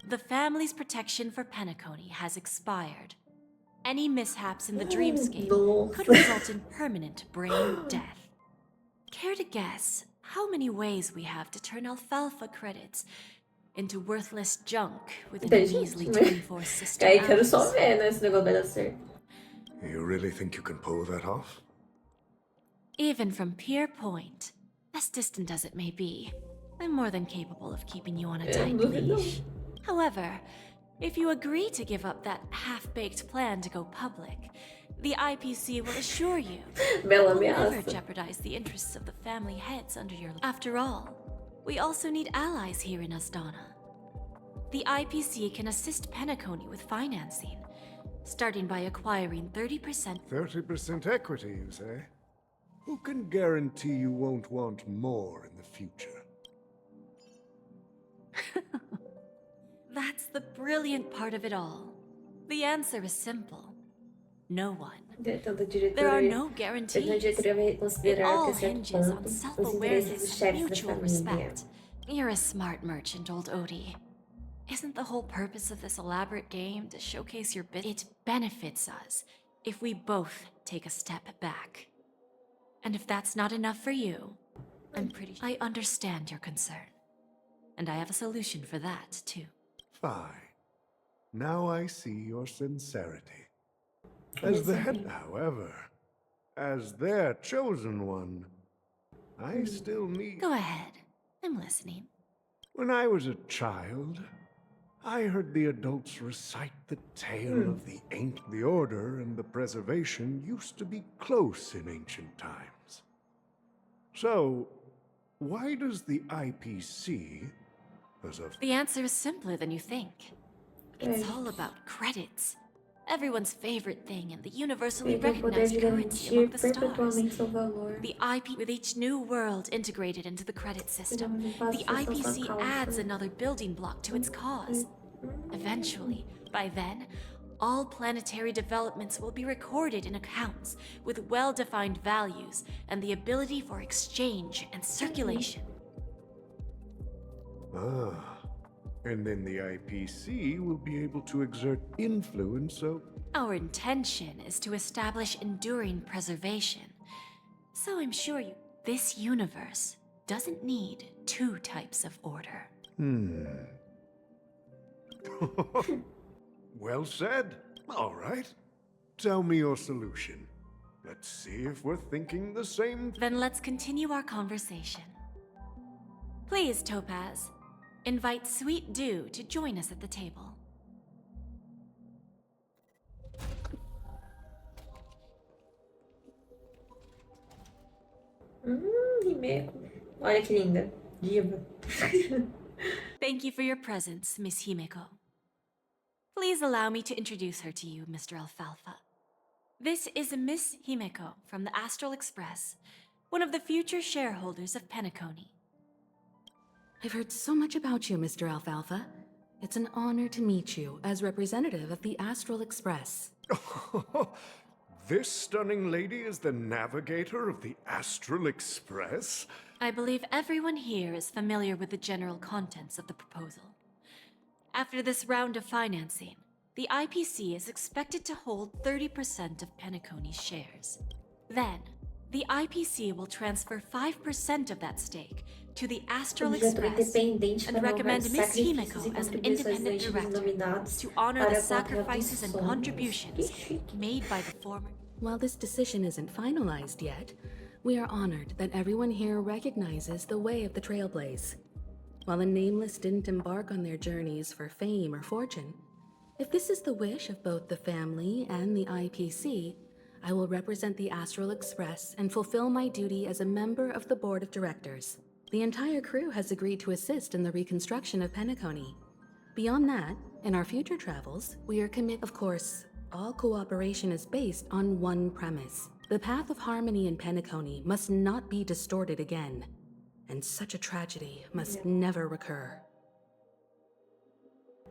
The family's protection for Penacony has expired. Any mishaps in the dreamscape could result in permanent brain death. Care to guess how many ways we have to turn Alfalfa credits into worthless junk within a measly 24 system Aí quero só hours? ver, né? Esse negócio vai dar certo. You really think you can pull that off? Even from Pier Point, as distant as it may be, I'm more than capable of keeping you on a tight leash. However, if you agree to give up that half-baked plan to go public, The IPC will assure you Bela will never ameaça. jeopardize the interests of the family heads under your... After all, we also need allies here in Asdana. The IPC can assist Penacony with financing, starting by acquiring 30%. 30% equity, you say? Who can guarantee you won't want more in the future? That's the brilliant part of it all. The answer is simple. No one. There are no guarantees. It all hinges on self-awareness and mutual respect. You're a smart merchant, old Oti. Isn't the whole purpose of this elaborate game to showcase your It benefits us if we both take a step back. And if that's not enough for you, I understand your concern. And I have a solution for that, too. Fine. Now I see your sincerity. As the head, however, as their chosen one, I still need... Go ahead. I'm listening. When I was a child, I heard the adults recite the tale of the ancient... The order and the preservation used to be close in ancient times. So, why does the IPC, as of... The answer is simpler than you think. It's all about credits. Everyone's favorite thing and the universally recognized currency among the stars. The IP, with each new world integrated into the credit system, the IPC adds another building block to its cause. Eventually, by then, all planetary developments will be recorded in accounts with well-defined values and the ability for exchange and circulation. Ah. And then the IPC will be able to exert influence over... Our intention is to establish enduring preservation. So I'm sure this universe doesn't need two types of order. Well said. All right. Tell me your solution. Let's see if we're thinking the same... Then let's continue our conversation. Please, Topaz. Invite Sweet Dew to join us at the table. Himeko. Olha que linda. Diva. Thank you for your presence, Miss Himeko. Please allow me to introduce her to you, Mr. Alfalfa. This is Miss Himeko from the Astral Express, one of the future shareholders of Penacony. I've heard so much about you, Mr. Alfalfa. It's an honor to meet you as representative of the Astral Express. This stunning lady is the navigator of the Astral Express? I believe everyone here is familiar with the general contents of the proposal. After this round of financing, the IPC is expected to hold 30% of Penacony's shares. Then, the IPC will transfer 5% of that stake to the Astral Express and recommend Miss Himeko as an independent director to honor the sacrifices and contributions made by the former. While this decision isn't finalized yet, we are honored that everyone here recognizes the way of the Trailblaze. While the Nameless didn't embark on their journeys for fame or fortune, if this is the wish of both the family and the IPC, I will represent the Astral Express and fulfill my duty as a member of the board of directors. The entire crew has agreed to assist in the reconstruction of Penacony. Beyond that, in our future travels, we are committed. Of course, all cooperation is based on one premise. The path of harmony in Penacony must not be distorted again, and such a tragedy must never recur.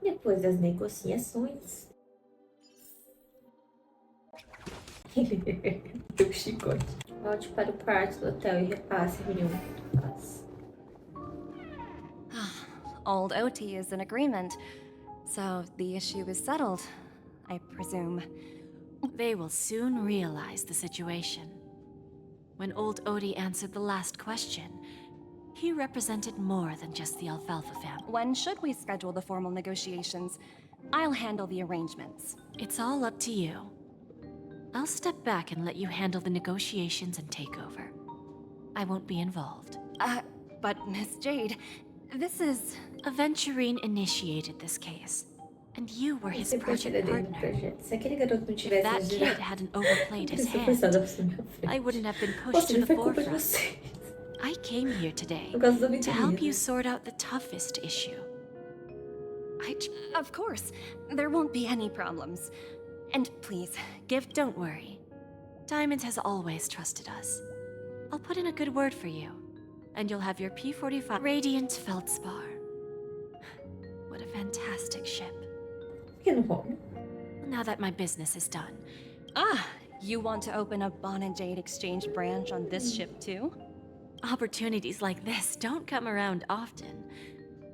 Depois das negociações... Deu chicote. Volte para o quarto do hotel e repasse a reunião. Old Oti is in agreement, so the issue is settled, I presume. They will soon realize the situation. When old Oti answered the last question, he represented more than just the Alfalfa family. When should we schedule the formal negotiations? I'll handle the arrangements. It's all up to you. I'll step back and let you handle the negotiations and takeover. I won't be involved. But Miss Jade, this is... Aventurine initiated this case. And you were his Você project partida dele no partner. projeto. Se aquele garoto não If tivesse that agido, kid hadn't overplayed his essa hand, pensada pra minha frente. I wouldn't have been Ou pushed to seja, the foi culpa de forefront. vocês. I came here today Por causa da to help you aventurine. sort out the toughest issue. Of course, there won't be any problems. And please, Don't worry. Diamond has always trusted us. I'll put in a good word for you, and you'll have your P45 Radiant Feldspar. What a fantastic ship. Por que não come? Now that my business is done, you want to open a Bonajade Exchange branch on this ship too? opportunities like this don't come around often.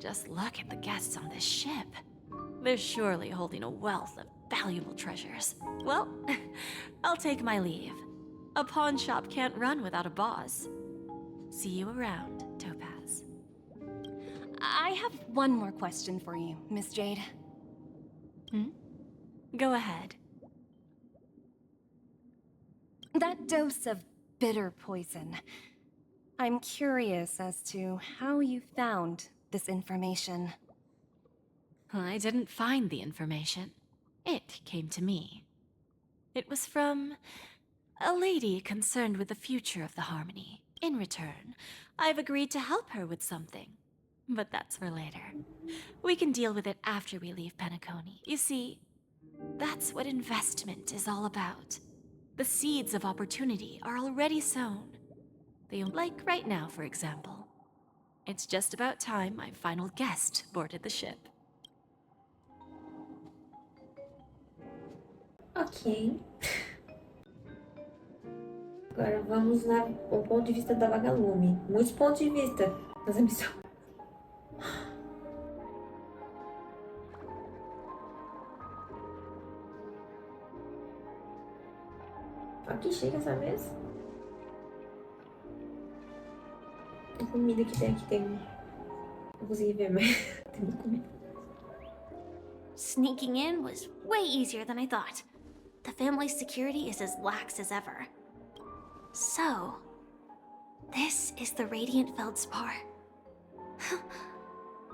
Just look at the guests on this ship. They're surely holding a wealth of valuable treasures. Well, I'll take my leave. A pawn shop can't run without a boss. See you around, Topaz. I have one more question for you, Miss Jade. Go ahead. That dose of bitter poison. I'm curious as to how you found this information. I didn't find the information. It came to me. It was from a lady concerned with the future of the Harmony. In return, I've agreed to help her with something. But that's for later. We can deal with it after we leave Penacony. You see, that's what investment is all about. The seeds of opportunity are already sown. Like right now, for example. It's just about time my final guest boarded the ship. Ok. Agora vamos lá ao ponto de vista da vagalume. Muitos pontos de vista nessa missão. Aqui chega essa vez. A comida que tem aqui tem. Não consegui ver, mas tem muita comida. Sneaking in was way easier than I thought. The family's security is as lax as ever. So, this is the Radiant Feldspar.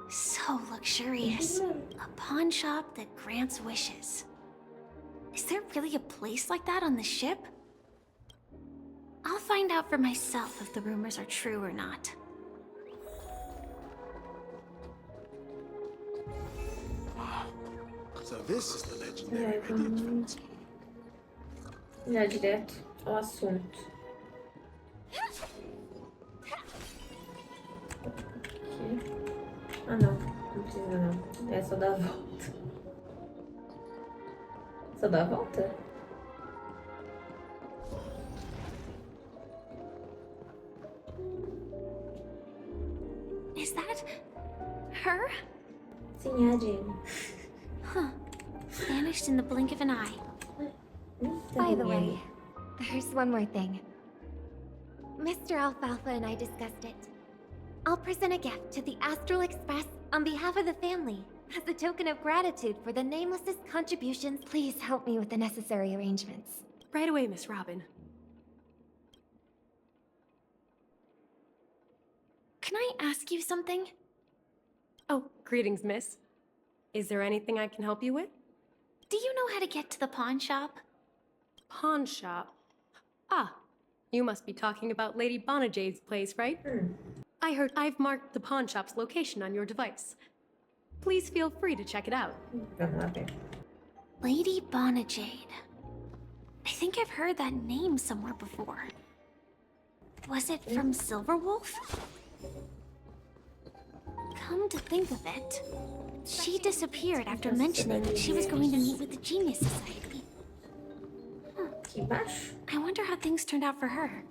So luxurious. A pawn shop that grants wishes. Is there really a place like that on the ship? I'll find out for myself if the rumors are true or not. So this is the legendary Radiant Feldspar. Já direto ao assunto. Aqui. Ah, não. Não precisa, não. É só dar a volta. Só dar a volta? Is that her? Sim, é a Jane. Huh. Vanished in the blink of an eye. By the way, there's one more thing. Mr. Alfalfa and I discussed it. I'll present a gift to the Astral Express on behalf of the family. As a token of gratitude for the Nameless's contributions, please help me with the necessary arrangements. Right away, Miss Robin. Can I ask you something? Oh, greetings, miss. Is there anything I can help you with? Do you know how to get to the pawn shop? Pawn shop? Ah, you must be talking about Lady Bonajade's place, right? I heard I've marked the pawn shop's location on your device. Please feel free to check it out. Lady Bonajade. I think I've heard that name somewhere before. Was it from Silverwolf? Come to think of it, she disappeared after mentioning that she was going to meet with the Genius Society. I wonder how things turned out for her.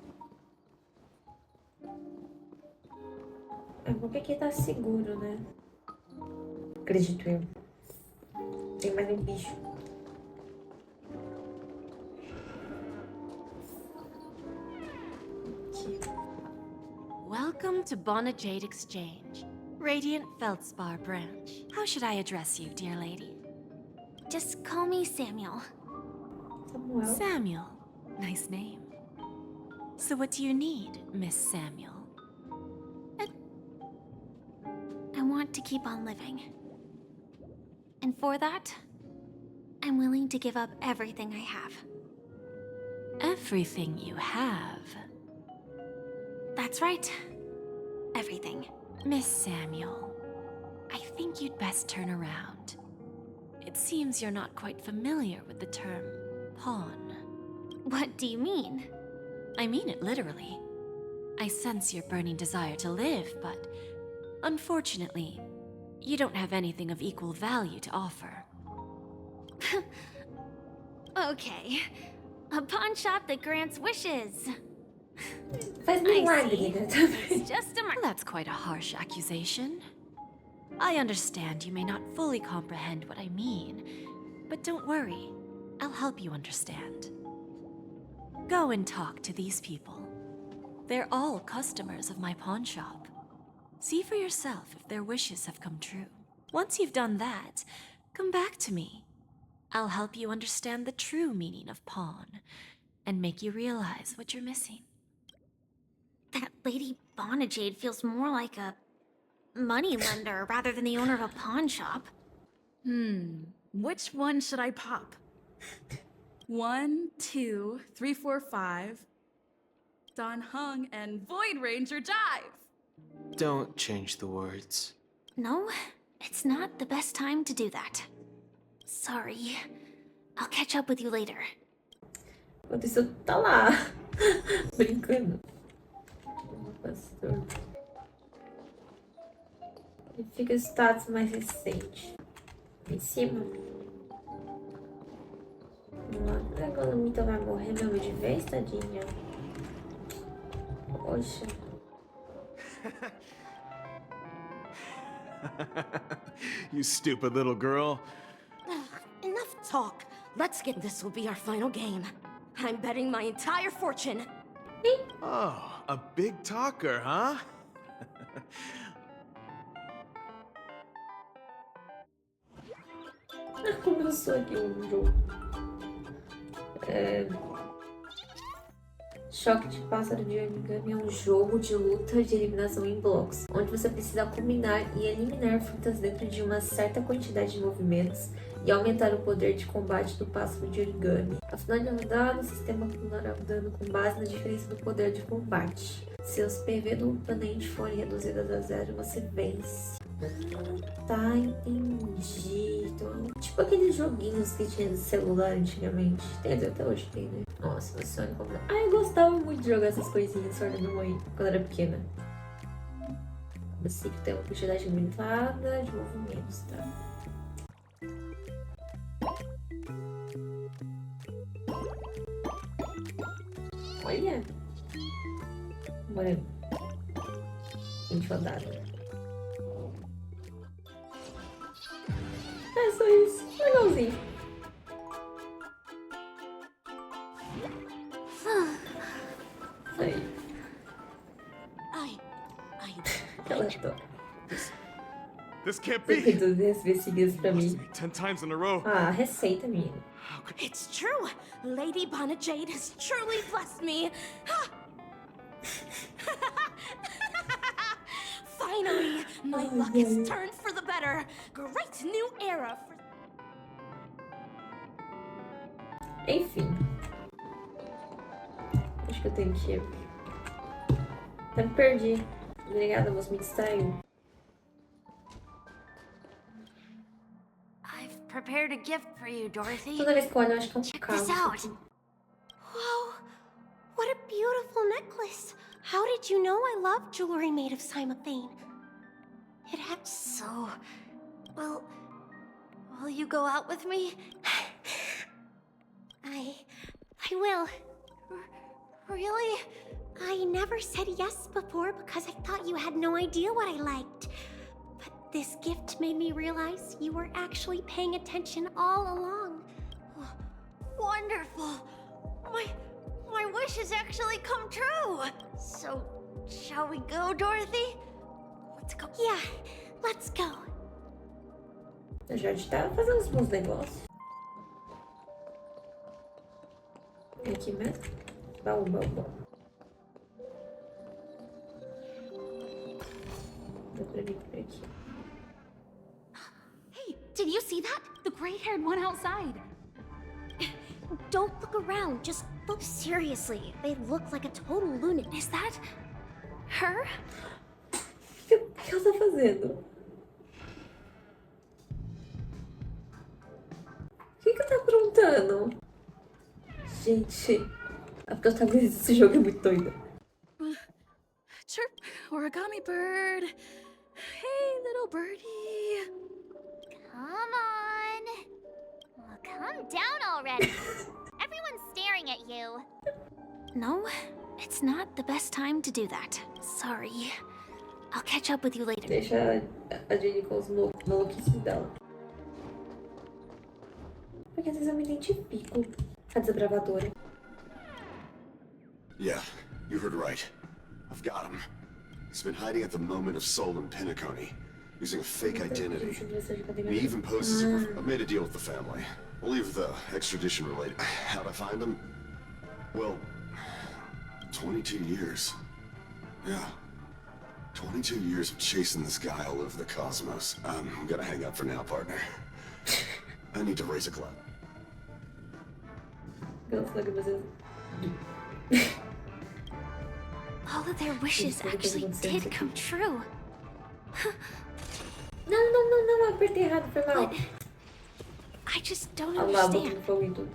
É bom que aqui tá seguro, né? Acredito eu. Tem mais um bicho. Aqui. Welcome to Bonajade Exchange, Radiant Feldspar branch. How should I address you, dear lady? Just call me Samuel. Samuel. Nice name. So what do you need, Miss Samuel? I want to keep on living. And for that, I'm willing to give up everything I have. Everything you have. That's right. Everything. Miss Samuel, I think you'd best turn around. It seems you're not quite familiar with the term pawn. What do you mean? I mean it literally. I sense your burning desire to live, but unfortunately, you don't have anything of equal value to offer. Okay. A pawn shop that grants wishes. Faz milagre, né? It's just a That's quite a harsh accusation. I understand you may not fully comprehend what I mean, but don't worry. I'll help you understand. Go and talk to these people. They're all customers of my pawn shop. See for yourself if their wishes have come true. Once you've done that, come back to me. I'll help you understand the true meaning of pawn and make you realize what you're missing. That Lady Bonajade feels more like a money lender rather than the owner of a pawn shop. Which one should I pop? 1, 2, 3, 4, 5. Don Hung and Void Ranger Jive! Don't change the words. No, it's not the best time to do that. Sorry. I'll catch up with you later. Enquanto isso, tá lá. Brincando. Pastor. E fica o status mais recente. Em cima. A Galumita vai morrer mesmo de vez, tadinha. Poxa. You stupid little girl. Enough talk. Let's get this will be our final game. I'm betting my entire fortune. Oh, a big talker, huh? Começou aqui jogo. Choque de Pássaro de Origami é um jogo de luta de eliminação em blocos, onde você precisa combinar e eliminar frutas dentro de uma certa quantidade de movimentos e aumentar o poder de combate do pássaro de origami. Ao final de uma rodada, o sistema acumulará dano com base na diferença do poder de combate. Se os PV do oponente forem reduzidos a 0, você vence. Tá, entendi. Então, tipo aqueles joguinhos que tinha de celular antigamente. Tem até hoje, tem, né? Nossa, você olha como... eu gostava muito de jogar essas coisinhas só da minha mãe quando eu era pequena. Você tem uma quantidade limitada de movimentos, tá? Olha! Bora. 20 rodadas. É só isso. Legalzinho. Aí. Ela adora. This can't be. Tem todas as vezes seguidas pra mim. 10 times in a row. Receita, menina. It's true. Lady Bonajade has truly blessed me. Finally, my luck has turned for the better. Great new era for... Enfim. Acho que eu tenho que ir. Até me perdi. Obrigada, você me distraiu. I've prepared a gift for you, Dorothy. Toda vez que eu olho, eu acho que é um Check carro. this out. Whoa, what a beautiful necklace. How did you know I love jewelry made of cymophane? It acts so... Will you go out with me? I will. Really? I never said yes before because I thought you had no idea what I liked. But this gift made me realize you were actually paying attention all along. Wonderful. My wish has actually come true. So, shall we go, Dorothy? Let's go. Yeah, let's go. Eu já estava fazendo os bons negócios. É aqui mesmo? Baú. Dá pra vir por aqui. Hey, Did you see that? The gray-haired one outside. Don't look around, just look seriously. They look like a total lunatic. Is that her? O que ela tá fazendo? O que ela tá aprontando? Gente, a protagonista desse jogo é muito doida. Chirp, origami bird. Hey, little birdie. Come on. Well, calm down already. Everyone's staring at you. No, it's not the best time to do that. Sorry. I'll catch up with you later. Deixa a Jenny com os maluquices dela. Porque às vezes eu me identifico com a desbravadora. Yeah, you heard right. I've got him. He's been hiding at the moment of soul in Penacony, using a fake identity. He even poses I've made a deal with the family. We'll leave the extradition related. How'd I find him? Well, 22 years. Yeah. 22 years of chasing this guy all over the cosmos. I'm gonna hang up for now, partner. I need to raise a glass. All of their wishes actually did come true. Não, apertei errado, foi mal. But I just don't Olha lá, understand. botou fogo em tudo.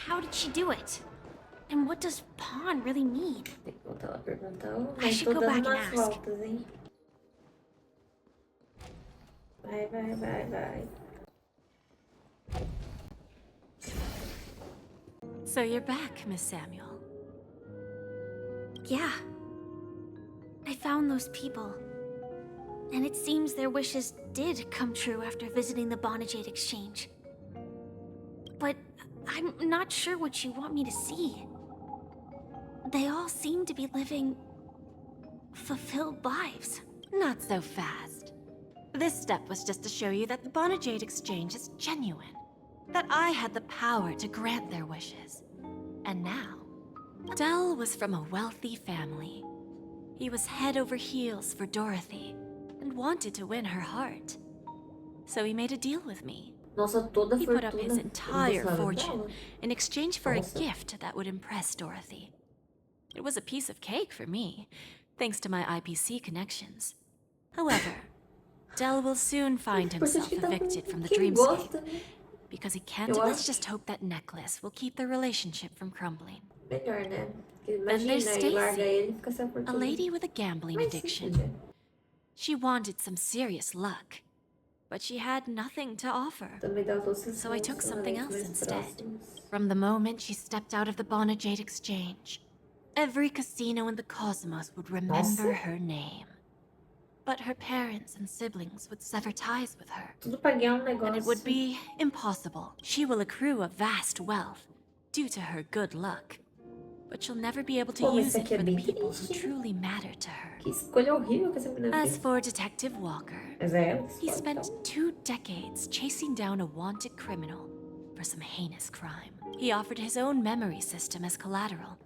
How did she do it? And what does pawn really mean? Tem que voltar lá perguntar. Oh, I mas should tô go dando back and umas ask. voltas, hein? Vai. So you're back, Miss Samuel. Yeah. I found those people. And it seems their wishes did come true after visiting the Bonajade Exchange. But I'm not sure what you want me to see. They all seem to be living fulfilled lives. Not so fast. This step was just to show you that the Bonajade Exchange is genuine. That I had the power to grant their wishes. And now, Del was from a wealthy family. He was head over heels for Dorothy and wanted to win her heart. So he made a deal with me. Nossa, toda He put up his fortuna. entire Nossa, fortune legal. in exchange for a Nossa. gift that would impress Dorothy. It was a piece of cake for me, thanks to my IPC connections. However, Del will soon find himself evicted from the Quem dreamscape. gosta, né? Because he can't, Eu let's acho. just hope that necklace will keep the relationship from crumbling. Melhor, né? Porque Then there's imagina, ele larga Stacy, ele e fica sem a a fortuna. lady with a gambling Mas addiction. sim, She wanted some serious luck, but she had nothing to offer. também dá doce So I took something else mais instead. próximos. From the moment she stepped out of the Bonajade Exchange, every casino in the cosmos would remember Nossa. her name. But her parents and siblings would sever ties with her, Tudo pra ganhar and it would negócio. be impossible. She will accrue a vast wealth due to her good luck, but she'll never be able to Pô, mas use isso it aqui é for the bem people who triste. truly matter to her. Que escolha horrível que essa menina As fez. for Detective Walker, Mas é ela que he escolhe, spent então. 2 decades chasing down a wanted criminal for some heinous crime. He offered his own memory system as collateral.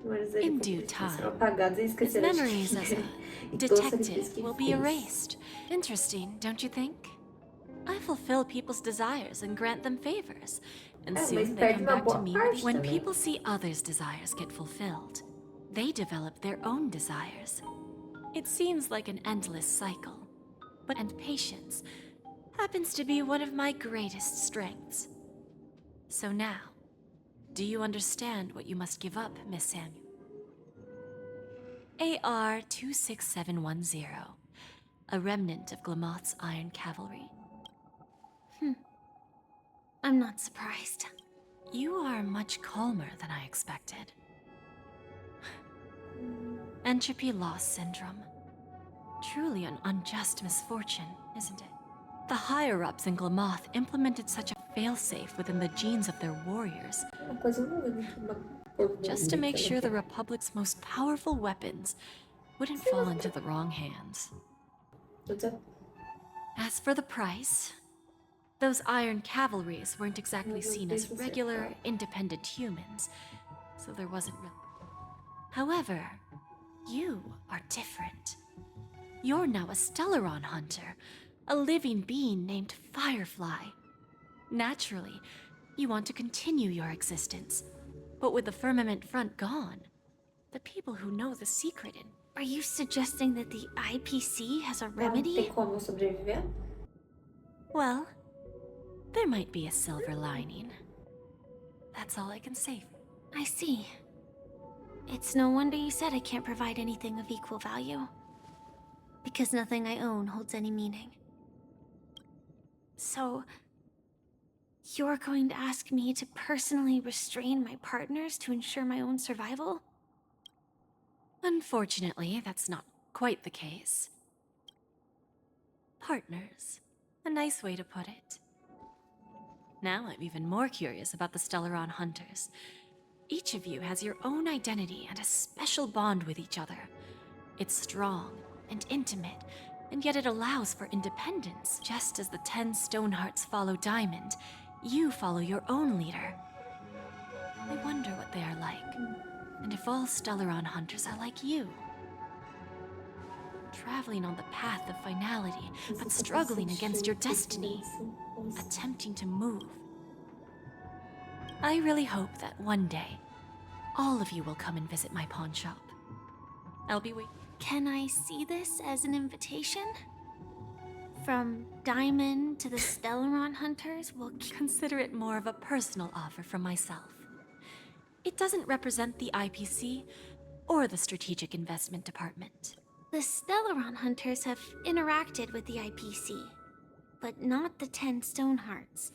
Mas In ele due são time, apagados e his esqueceram de memories quem as é. a E todo sacrifício detective que will ele be fez. erased. Interesting, don't you think? I fulfill people's desires and grant them favors, and É, mas soon they perde come uma back to boa me parte when também. people see others' desires get fulfilled. They develop their own desires. It seems like an endless cycle, and patience happens to be one of my greatest strengths. So now, do you understand what you must give up, Miss Samuel? AR 26710, a remnant of Glamoth's Iron Cavalry. I'm not surprised. You are much calmer than I expected. Entropy loss syndrome. Truly an unjust misfortune, isn't it? The higher-ups in Glamoth implemented such a failsafe within the genes of their warriors, Uma coisa eu não vou uma cor just to make bonita, sure né? the Republic's most powerful weapons wouldn't fall into the wrong hands. As for the price, those iron cavalries weren't exactly seen as regular, independent humans, so there wasn't really. However, you are different. You're now a Stellaron hunter, A living being named Firefly. Naturally, you want to continue your existence. But with the firmament front gone, the people who know the secret in... Are you suggesting that the IPC has a Não remedy? tem como sobreviver? Well, there might be a silver lining. That's all I can say. I see. It's no wonder you said I can't provide anything of equal value. Because nothing I own holds any meaning. So, you're going to ask me to personally restrain my partners to ensure my own survival? Unfortunately, that's not quite the case. Partners. A nice way to put it. Now I'm even more curious about the Stellaron Hunters. Each of you has your own identity and a special bond with each other. It's strong and intimate, and yet it allows for independence. Just as the 10 Stonehearts follow Diamond, you follow your own leader. I wonder what they are like, and if all Stellaron Hunters are like you. Traveling on the path of finality, but struggling against your destiny. Attempting to move. I really hope that one day, all of you will come and visit my pawn shop. I'll be waiting. Can I see this as an invitation? From Diamond to the Stellaron Hunters will consider it more of a personal offer from myself. It doesn't represent the IPC or the Strategic Investment Department. The Stellaron Hunters have interacted with the IPC, but not the 10 Stonehearts.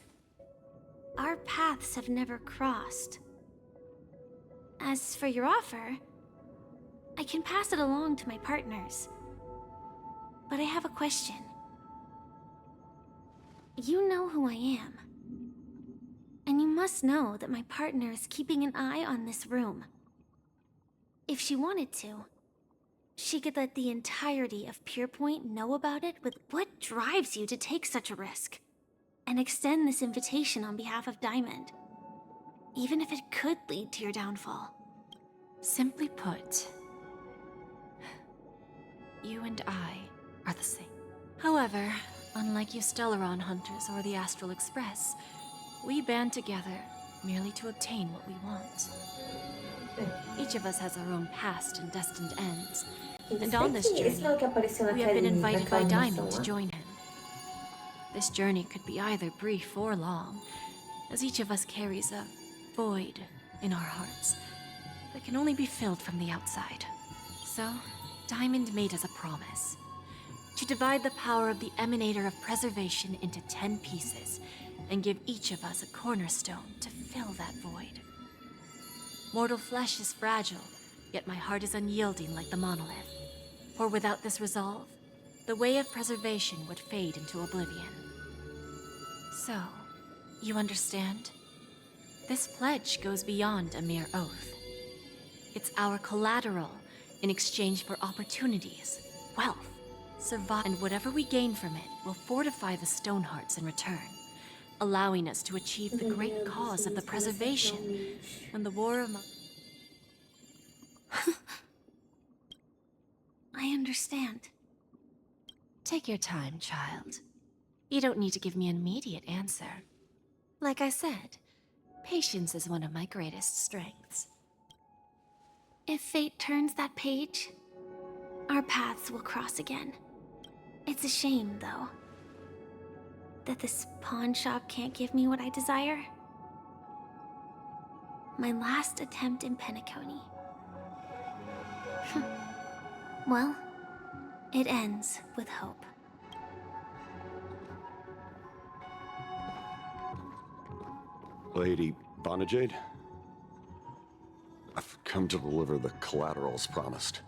Our paths have never crossed. As for your offer, I can pass it along to my partners. But I have a question. You know who I am. And you must know that my partner is keeping an eye on this room. If she wanted to, she could let the entirety of Pierpoint know about it. With what drives you to take such a risk? And extend this invitation on behalf of Diamond. Even if it could lead to your downfall. Simply put, you and I are the same. However, unlike you Stellaron Hunters or the Astral Express, we band together merely to obtain what we want. Each of us has our own past and destined ends. And on this journey, we have been invited by Diamond to join him. This journey could be either brief or long, as each of us carries a void in our hearts that can only be filled from the outside. So, Diamond made us a promise to divide the power of the Emanator of Preservation into 10 pieces and give each of us a cornerstone to fill that void. Mortal flesh is fragile, yet my heart is unyielding like the monolith. For without this resolve, the way of preservation would fade into oblivion. So, you understand? This pledge goes beyond a mere oath. It's our collateral in exchange for opportunities, wealth, survival, and whatever we gain from it will fortify the Stonehearts in return, allowing us to achieve the great cause of the preservation when the war among... I understand. Take your time, child. You don't need to give me an immediate answer. Like I said, patience is one of my greatest strengths. If fate turns that page, our paths will cross again. It's a shame, though, that this pawn shop can't give me what I desire. My last attempt in Penacony. Well, it ends with hope. Lady Bonajade, I've come to deliver the collaterals promised.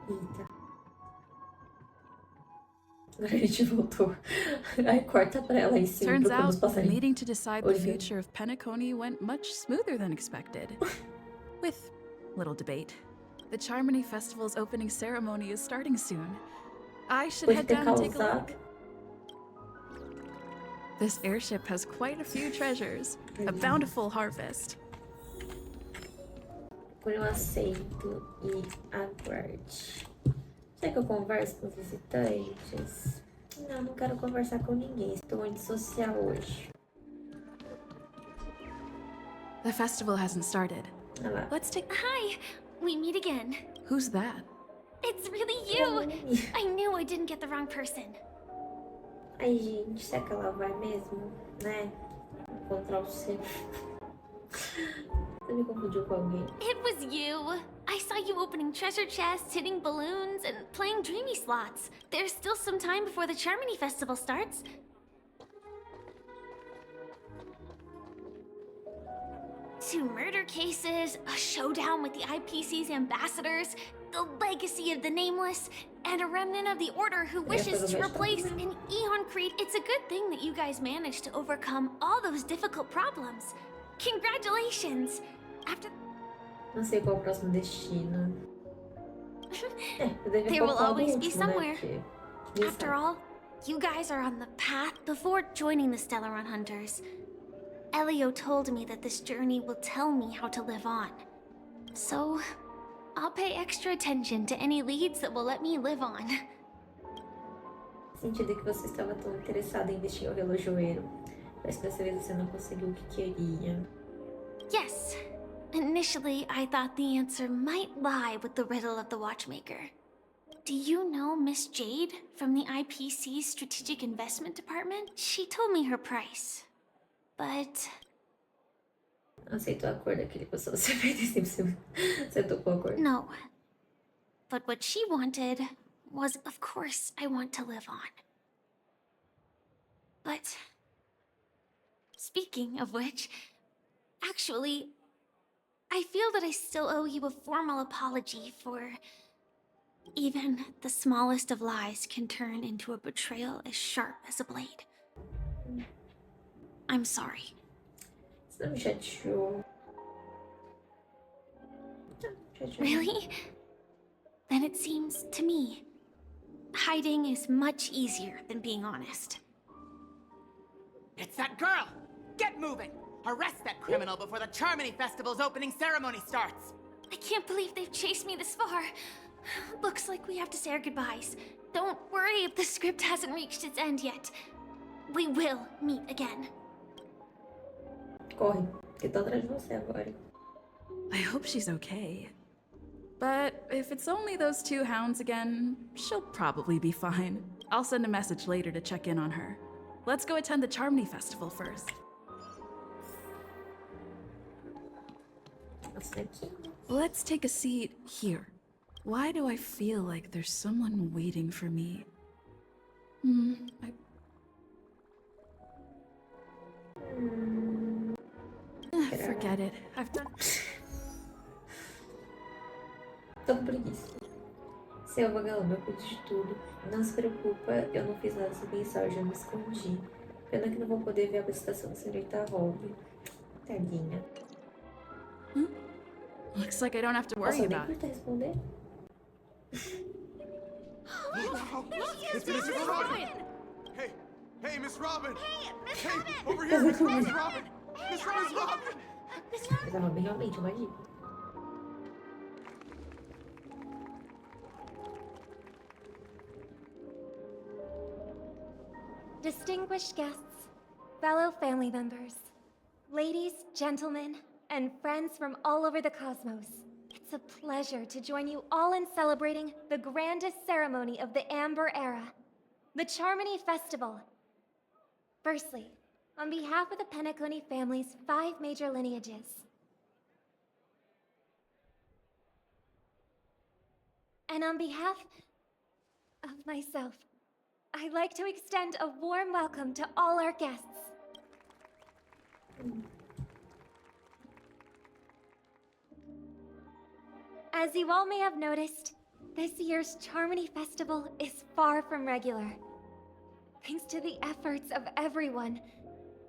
Eita. Agora a gente voltou. Aí corta pra ela em cima. Turns out, the meeting to decide the future of Penacony went much smoother than expected. With little debate. The Charmony Festival's opening ceremony is starting soon. I should head down and take a look. This airship has quite a few treasures. A bountiful harvest. Por um aceito e aguarde. Isso Quer que eu converse com os visitantes? Não, não quero conversar com ninguém. Estou antissocial hoje. The festival hasn't started. Let's take. Hi! We meet again. Who's that? It's really you! I knew I didn't get the wrong person. Ai, gente, será que ela vai mesmo, né? Encontrar o seu. Você me confundiu com alguém. It was you. I saw you opening treasure chests, hitting balloons, and playing dreamy slots. There's still some time before the Charmony Festival starts. Two murder cases, a showdown with the IPC's ambassadors, the legacy of the Nameless, and a remnant of the Order who wishes to replace an Eon Creed. It's a good thing that you guys managed to overcome all those difficult problems. Congratulations! After... Não sei qual é o próximo destino. There will always be somewhere. After all, you guys are on the path before joining the Stellaron Hunters. Elio told me that this journey will tell me how to live on. So, I'll pay extra attention to any leads that will let me live on. Sentido que você estava tão interessado em investir o relojoeiro. Parece que dessa vez você não conseguiu o que queria. Yes. Initially, I thought the answer might lie with the riddle of the watchmaker. Do you know Miss Jade from the IPC's Strategic Investment Department? She told me her price. But... Aceitou a cor daquele que você você tocou a cor. No. But what she wanted was, of course, I want to live on. But... Speaking of which, actually, I feel that I still owe you a formal apology for... Even the smallest of lies can turn into a betrayal as sharp as a blade. I'm sorry. Isso não me chateou. Really? Then it seems to me, hiding is much easier than being honest. It's that girl! Get moving! Arrest that criminal before the Charmony Festival's opening ceremony starts! I can't believe they've chased me this far. Looks like we have to say our goodbyes. Don't worry if the script hasn't reached its end yet. We will meet again. Corre, que tô atrás de você agora. I hope she's okay. But if it's only those two hounds again, she'll probably be fine. I'll send a message later to check in on her. Let's go attend the Charmony Festival first. Let's take a seat here. Why do I feel like there's someone waiting for me? Forget it. I've done... Tô com preguiça. Seu vagalume, eu cuido de tudo. Não se preocupa, eu não fiz nada sem pensar, eu já me escondi. Pena que não vou poder ver a apresentação da senhorita Rob. Tadinha. Looks like I don't have to worry about it. Responder? It's Miss Robin! Hey, Miss Robin! Hey, Miss Hey, Robin! over here, Miss Robin! Miss Robin! Miss Robin! Mas a Robin realmente é uma dica. Distinguished guests, fellow family members, ladies, gentlemen, and friends from all over the cosmos. It's a pleasure to join you all in celebrating the grandest ceremony of the Amber Era, the Charmony Festival. Firstly, on behalf of the Penacony family's 5 major lineages, and on behalf of myself, I'd like to extend a warm welcome to all our guests. As you all may have noticed, this year's Charmony Festival is far from regular. Thanks to the efforts of everyone,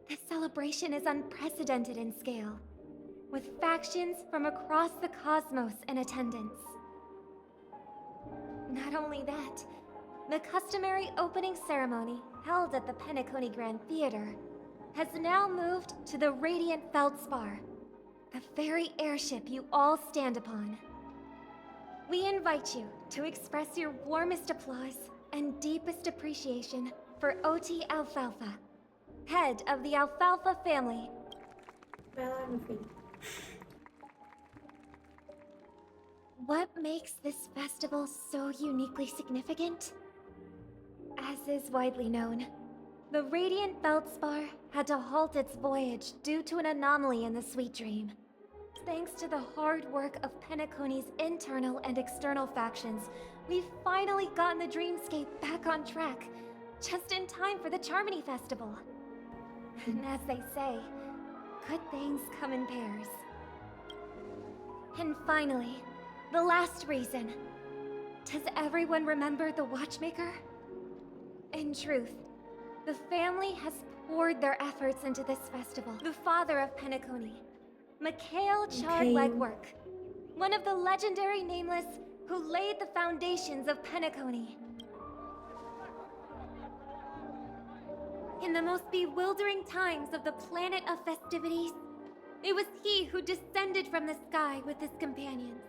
this celebration is unprecedented in scale, with factions from across the cosmos in attendance. Not only that, the customary opening ceremony held at the Penacony Grand Theater has now moved to the Radiant Feldspar, the very airship you all stand upon. We invite you to express your warmest applause and deepest appreciation for Oti Alfalfa, head of the Alfalfa family. Vai lá, meu filho. What makes this festival so uniquely significant? As is widely known, the Radiant Feldspar had to halt its voyage due to an anomaly in the Sweet Dream. Thanks to the hard work of Penacony's internal and external factions, we've finally gotten the dreamscape back on track, just in time for the Charmony Festival. And as they say, good things come in pairs. And finally, the last reason. Does everyone remember the Watchmaker? In truth, the family has poured their efforts into this festival. The father of Penacony, Mikhail Chard Legwork, one of the legendary Nameless who laid the foundations of Penacony. In the most bewildering times of the planet of festivities, it was he who descended from the sky with his companions,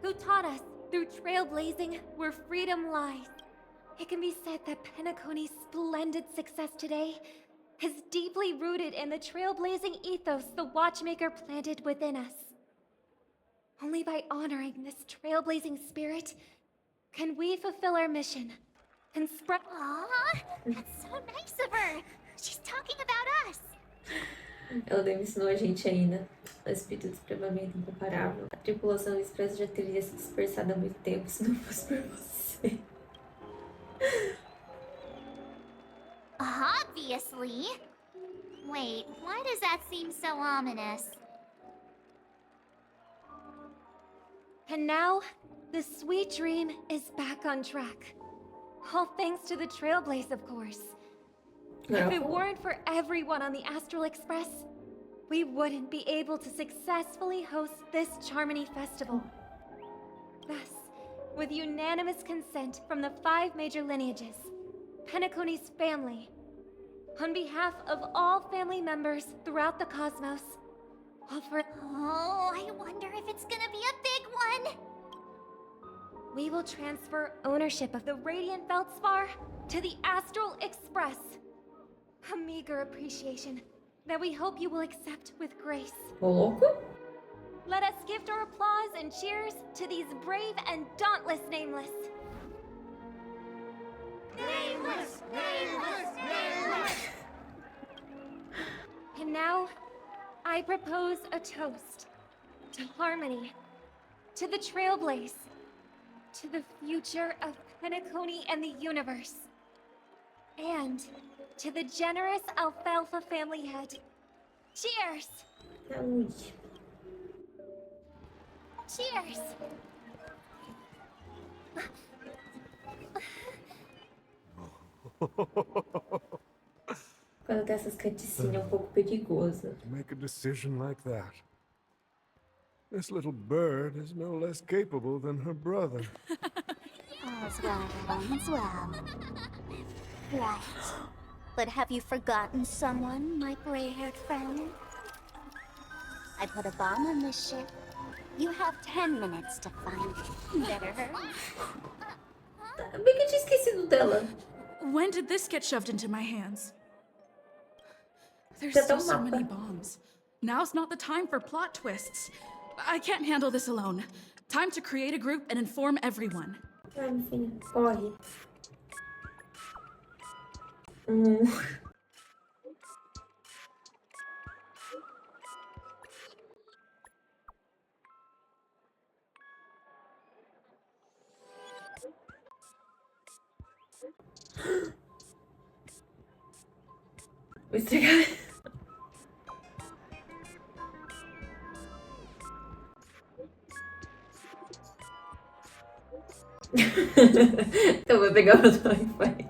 who taught us through trailblazing where freedom lies. It can be said that Penacony's splendid success today is deeply rooted in the trailblazing ethos the Watchmaker planted within us. Only by honoring this trailblazing spirit can we fulfill our mission and spread. Aw, that's so nice of her. She's talking about us. Ela me ensinou a gente ainda. O espírito de extremamente incomparável. A tripulação do Expresso já teria se dispersado há muito tempo se não fosse por você. Obviously. Wait, why does that seem so ominous? And now, the Sweet Dream is back on track. All thanks to the Trailblaze, of course. If it weren't for everyone on the Astral Express, we wouldn't be able to successfully host this Charmony Festival. Thus, with unanimous consent from the 5 major lineages, Penacony's family, on behalf of all family members throughout the cosmos, offer. Oh, I wonder if it's gonna be a big one. We will transfer ownership of the Radiant Feldspar to the Astral Express. A meager appreciation that we hope you will accept with grace. Let us gift our applause and cheers to these brave and dauntless Nameless. Nameless! Nameless! Nameless! And now, I propose a toast to harmony, to the Trailblaze, to the future of Penacony and the universe, and to the generous Alfalfa family head. Cheers! Cheers! Quando tem essas cutscenes é um pouco perigoso. To make a decision like that. This little bird is no less capable than her brother. All's well, all's well. Right. But have you forgotten someone, my gray-haired friend? I put a bomb on this ship. You have 10 minutes to find it. Better hurry. Bem que eu tinha esquecido dela. When did this get shoved into my hands? There's Já tá still um so mapa. many bombs. Now's not the time for plot twists. I can't handle this alone. Time to create a group and inform everyone. Ai, meu filho, corre. Vou estragar. Então vou pegar o Wi-Fi.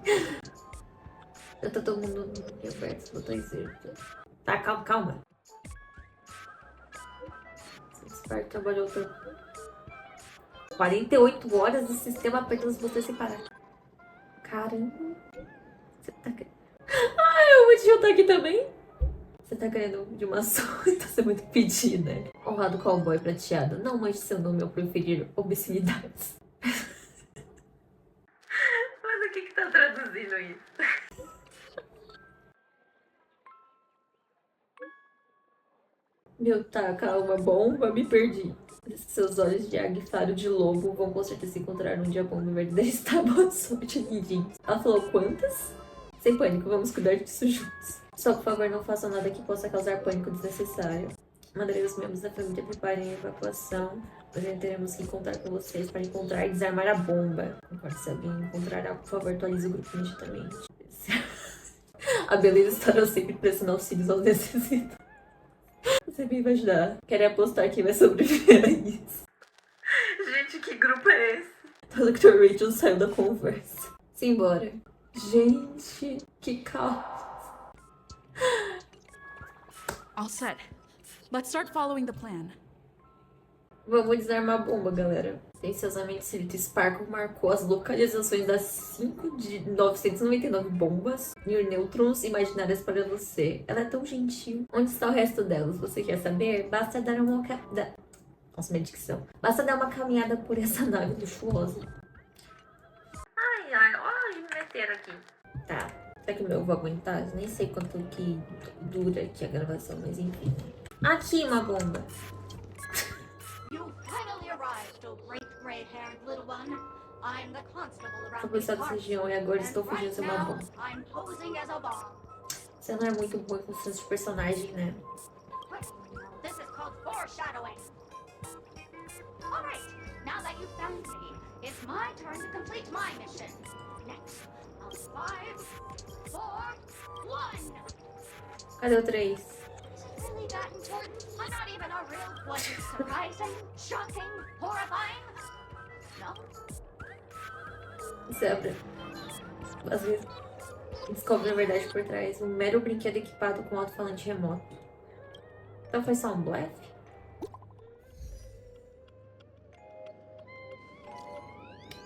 Eu tô todo mundo aqui aperto os botões certos. Tá, calma, calma. Esse Espero trabalhou por 48 horas de sistema apertando os botões sem parar. Caramba. Você tá aqui. Ai, eu vou te juntar aqui também. Você tá querendo de uma só, então você vai pedir, né? Honrado cowboy prateado. Não manche seu nome ao preferir obscenidades. Mas o que tá traduzindo isso? Meu, tá, calma, bomba, me perdi. Seus olhos de águia e faro de lobo vão com certeza encontrar um dia bom no verdadeiro está. Boa sorte, amiguinhos. Ela falou quantas? Sem pânico, vamos cuidar disso juntos. Só, por favor, não façam nada que possa causar pânico desnecessário. Mandarei os membros da família preparem a evacuação. Nós teremos que contar com vocês para encontrar e desarmar a bomba. Concordo, se alguém encontrar algo, por favor, atualize o grupo imediatamente. A beleza estará sempre prestando auxílios aos necessitados. Você me imaginar. Querem apostar quem vai sobreviver a isso? Gente, que grupo é esse? O Dr. Rachel saiu da conversa. Simbora. Gente, que caos. All set. Let's start following the plan. Vamos desarmar a bomba, galera. Atenciosamente escrito, Sparkle marcou as localizações das 5 de 999 bombas nêutrons imaginárias para você. Ela é tão gentil. Onde está o resto delas? Você quer saber? Basta dar uma... Nossa, minha dicção. Basta dar uma caminhada por essa nave luxuosa. Ai, olha me meteram aqui. Tá. Será que o meu eu vou aguentar? Eu nem sei quanto que dura aqui a gravação, mas enfim. Aqui uma bomba. Sou policial dessa região e agora estou fugindo de uma bomba. Você não é muito bom com senso de personagem, né? Cadê o 3? Zebra. Às vezes descobre a verdade por trás. Um mero brinquedo equipado com alto-falante remoto. Então foi só um blefe?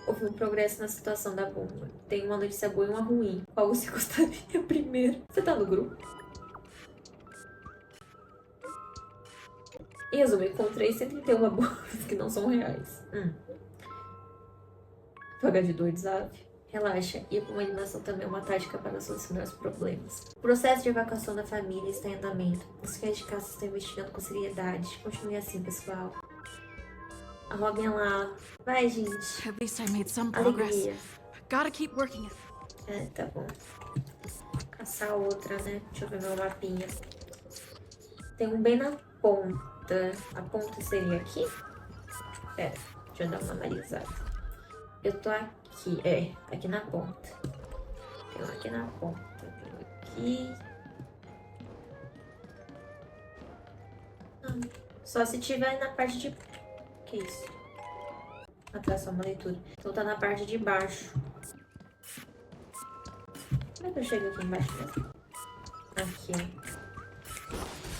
Houve um progresso na situação da bomba. Tem uma notícia boa e uma ruim. Qual você gostaria primeiro? Você tá no grupo? Em resumo, encontrei 131 bombas que não são reais. Vaga de doidos, ave. Relaxa, ir para uma animação também é uma tática para solucionar os problemas. O processo de evacuação da família está em andamento. Os cães de caça estão investigando com seriedade. Continue assim, pessoal. A Robin lá. Vai, gente. At least I made some progress. Alegria. Gotta keep working it. É, tá bom. Caçar outra, né? Deixa eu ver meu mapinha. Tem um bem na ponta. A ponta seria aqui? Pera, deixa eu dar uma analisada. Eu tô aqui, aqui na ponta. Tem um aqui na ponta. Tem um aqui. Não, só se tiver na parte de... Que isso? Atrás só uma leitura. Então tá na parte de baixo. Como é que eu chego aqui embaixo mesmo? Aqui.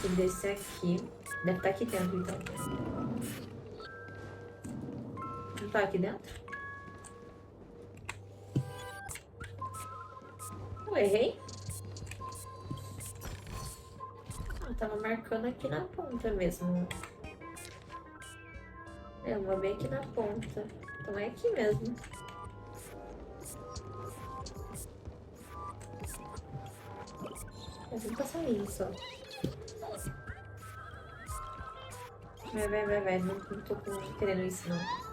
Se descer aqui. Deve estar aqui dentro, então. Não tá aqui dentro? Eu errei? Eu tava marcando aqui na ponta mesmo. É, uma bem aqui na ponta. Então é aqui mesmo. Eu vou passar isso, ó. Vai. Não tô querendo isso, não.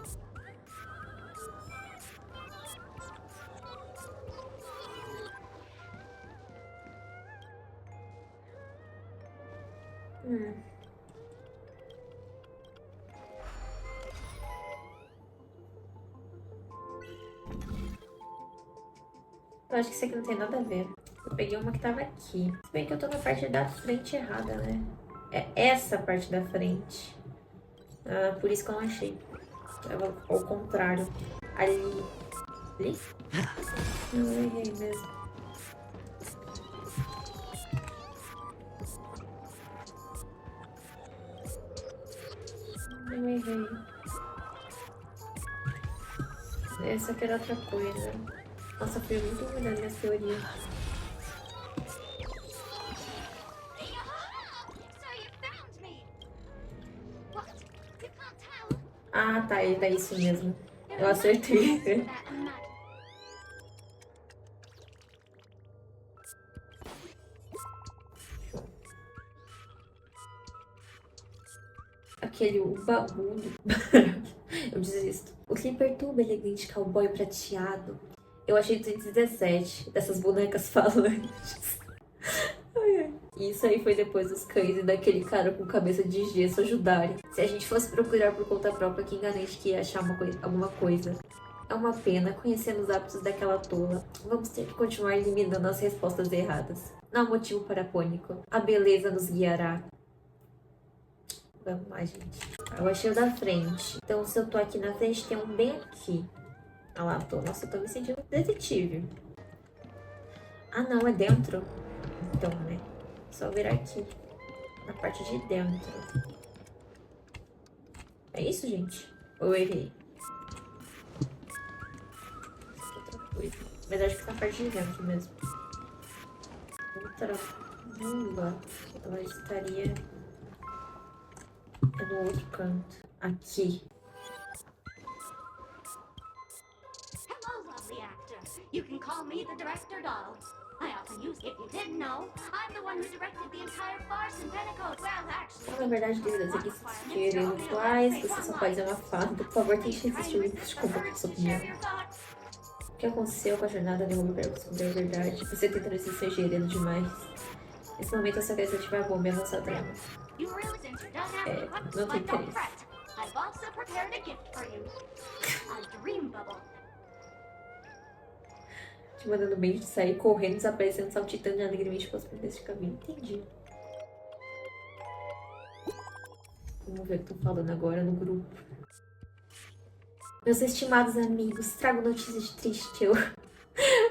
Eu acho que isso aqui não tem nada a ver. Eu peguei uma que tava aqui. Se bem que eu tô na parte da frente errada, né? É essa parte da frente. Ah, por isso que eu não achei. Tava ao contrário. Ali. Ali? Não, eu errei mesmo. Eu errei. Essa aqui era outra coisa. Nossa, fui muito ruim nas minhas teorias. Ah, tá, é isso mesmo. Eu acertei. Aquele bagulho. Eu desisto. O que perturba elegante cowboy prateado. Eu achei 217 dessas bonecas falantes. Ai, ai. E isso aí foi depois dos cães e daquele cara com cabeça de gesso ajudarem. Se a gente fosse procurar por conta própria, que enganante que ia achar alguma coisa. É uma pena, conhecendo os hábitos daquela tola. Vamos ter que continuar eliminando as respostas erradas. Não há motivo para pânico. A beleza nos guiará. Vamos lá, gente. Eu achei o da frente. Então, se eu tô aqui na frente, tem um bem aqui. Ah lá, tô. Nossa, eu tô me sentindo detetive. Ah, não, é dentro. Então, né? Só virar aqui. Na parte de dentro. É isso, gente? Ou eu errei? Mas acho que tá na parte de dentro mesmo. Outra bomba. Ela estaria... É no outro canto. Aqui. Hello, lovely actor. You can call me the director doll. I often use it. If you didn't know, I'm the one who directed the entire farce in Penacony. Well, actually, Na verdade, dúvidas aqui existirem rituais, você só faz uma fada. Por favor, tente existir livros de como sua opinião. O que aconteceu com a jornada de Robert sobre a verdade? Você tenta ser segredo demais. Nesse momento, eu só quero ativar a bomba e avançar a trama. Não tem interesse. I've also prepared a gift for you. A dream bubble. Te mandando bem de sair correndo, desaparecendo, saltitando alegremente pelas portas de caminho. Entendi. Vamos ver o que eu tô falando agora no grupo. Meus estimados amigos, trago notícias de triste eu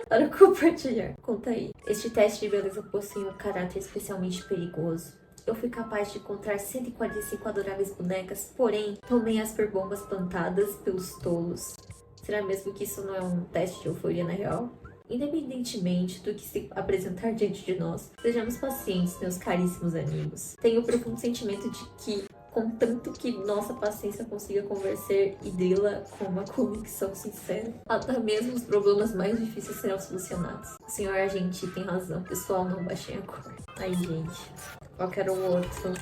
para compartilhar. Conta aí. Este teste de beleza possui um caráter especialmente perigoso. Eu fui capaz de encontrar 145 adoráveis bonecas, porém, tomei as perbombas plantadas pelos tolos. Será mesmo que isso não é um teste de euforia na real? Independentemente do que se apresentar diante de nós, sejamos pacientes, meus caríssimos amigos. Tenho o profundo sentimento de que, contanto que nossa paciência consiga convencer Idrila com uma convicção sincera, até mesmo os problemas mais difíceis serão solucionados. O senhor agente tem razão, pessoal, não baixem a cor. Aí, gente, qual que era o outro?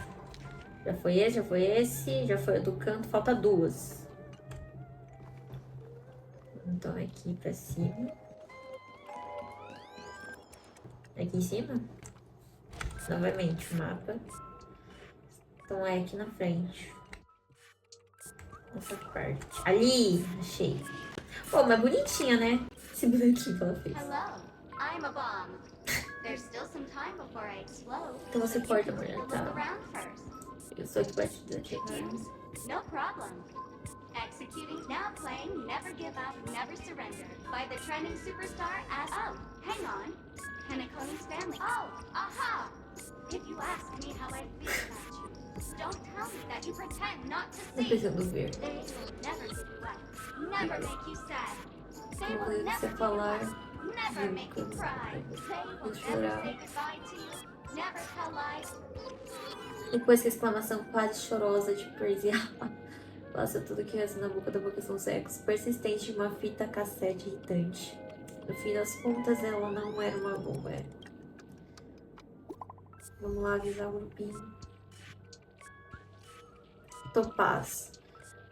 Já foi esse, já foi a do canto, falta duas. Então, aqui pra cima. Aqui em cima? Novamente, o mapa. Então é aqui na frente. Nessa parte. Ali! Achei. Pô, mas bonitinha, né? Esse bonequinho que ela fez. Hello, I'm a bomb. There's still some time before I explode. Então você pode, amor, Look tá? around first. Eu sou aqui pra te desativar. No problem. Executing, now playing Never Give Up, Never Surrender by the trending superstar as... Oh, hang on. Penacony's family. Oh, aha! If you ask me how I feel about you, don't tell me that you pretend not to see. They will never give you up, never make you sad. They will never give you up, never make you cry. They will never say goodbye to you, never tell lies. Depois que a exclamação quase chorosa de Percy passa tudo que resta na boca da boca são os ecos persistentes de uma fita cassete irritante. No fim das contas, ela não era uma bomba. Vamos lá avisar o grupinho. Topaz.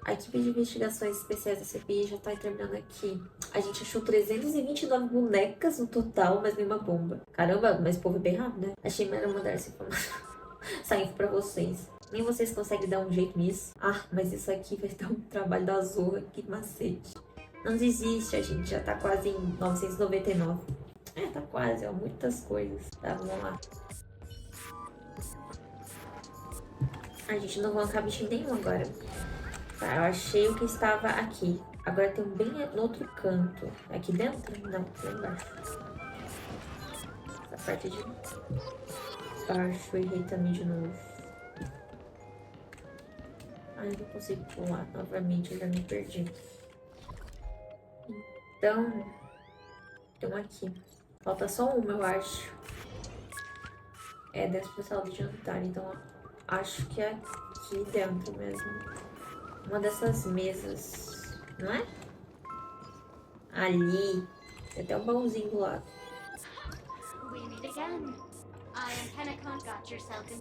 A equipe de investigações especiais da CPI já tá terminando aqui. A gente achou 329 bonecas no total, mas nenhuma bomba. Caramba, mas o povo é bem rápido, né? Achei melhor mandar essa informação. Saindo pra vocês. Nem vocês conseguem dar um jeito nisso. Ah, mas isso aqui vai dar um trabalho da zorra, que macete. Não desiste, a gente já tá quase em 999. É, tá quase, ó, muitas coisas. Tá, vamos lá. A gente não vai arrancar bichinho nenhum agora. Tá, eu achei o que estava aqui. Agora tem um bem no outro canto. Aqui dentro? Não, lá embaixo. Essa parte de baixo, eu errei também de novo. Ah, eu não consigo pular novamente, eu já me perdi. Então, tem uma aqui. Falta só uma, eu acho. É dentro da sala de jantar, então acho que é aqui dentro mesmo. Uma dessas mesas, não é? Ali. Tem até um baúzinho do lado.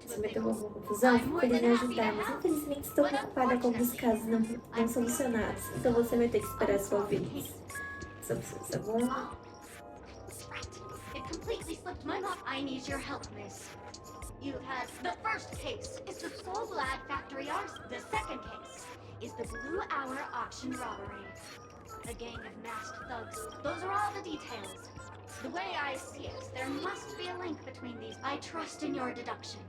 Você meteu uma confusão? Fico feliz em ajudar, mas infelizmente estou preocupada com alguns casos não solucionados. Então você vai ter que esperar a sua vez. Essa pessoa tá bom? It completely slipped my mind. I need your help, miss. You've had the first case is the Soul Glad Factory arson. The second case is the Blue Hour auction robbery. A gang of masked thugs. Those are all the details. The way I see it, there must be a link between these. I trust in your deduction.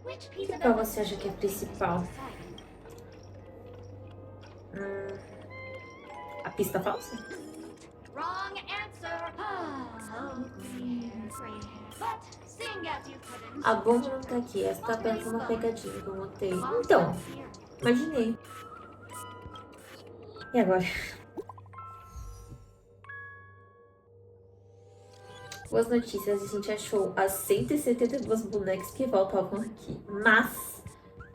Which piece of Qual você acha que é a principal? A pista falsa? Wrong answer. Oh, but seeing as you couldn't. A bomba não tá aqui, essa tá apenas uma pegadinha que eu montei. Então, imaginei. E agora? Boas notícias, a gente achou as 172 bonecas que voltavam aqui. Mas,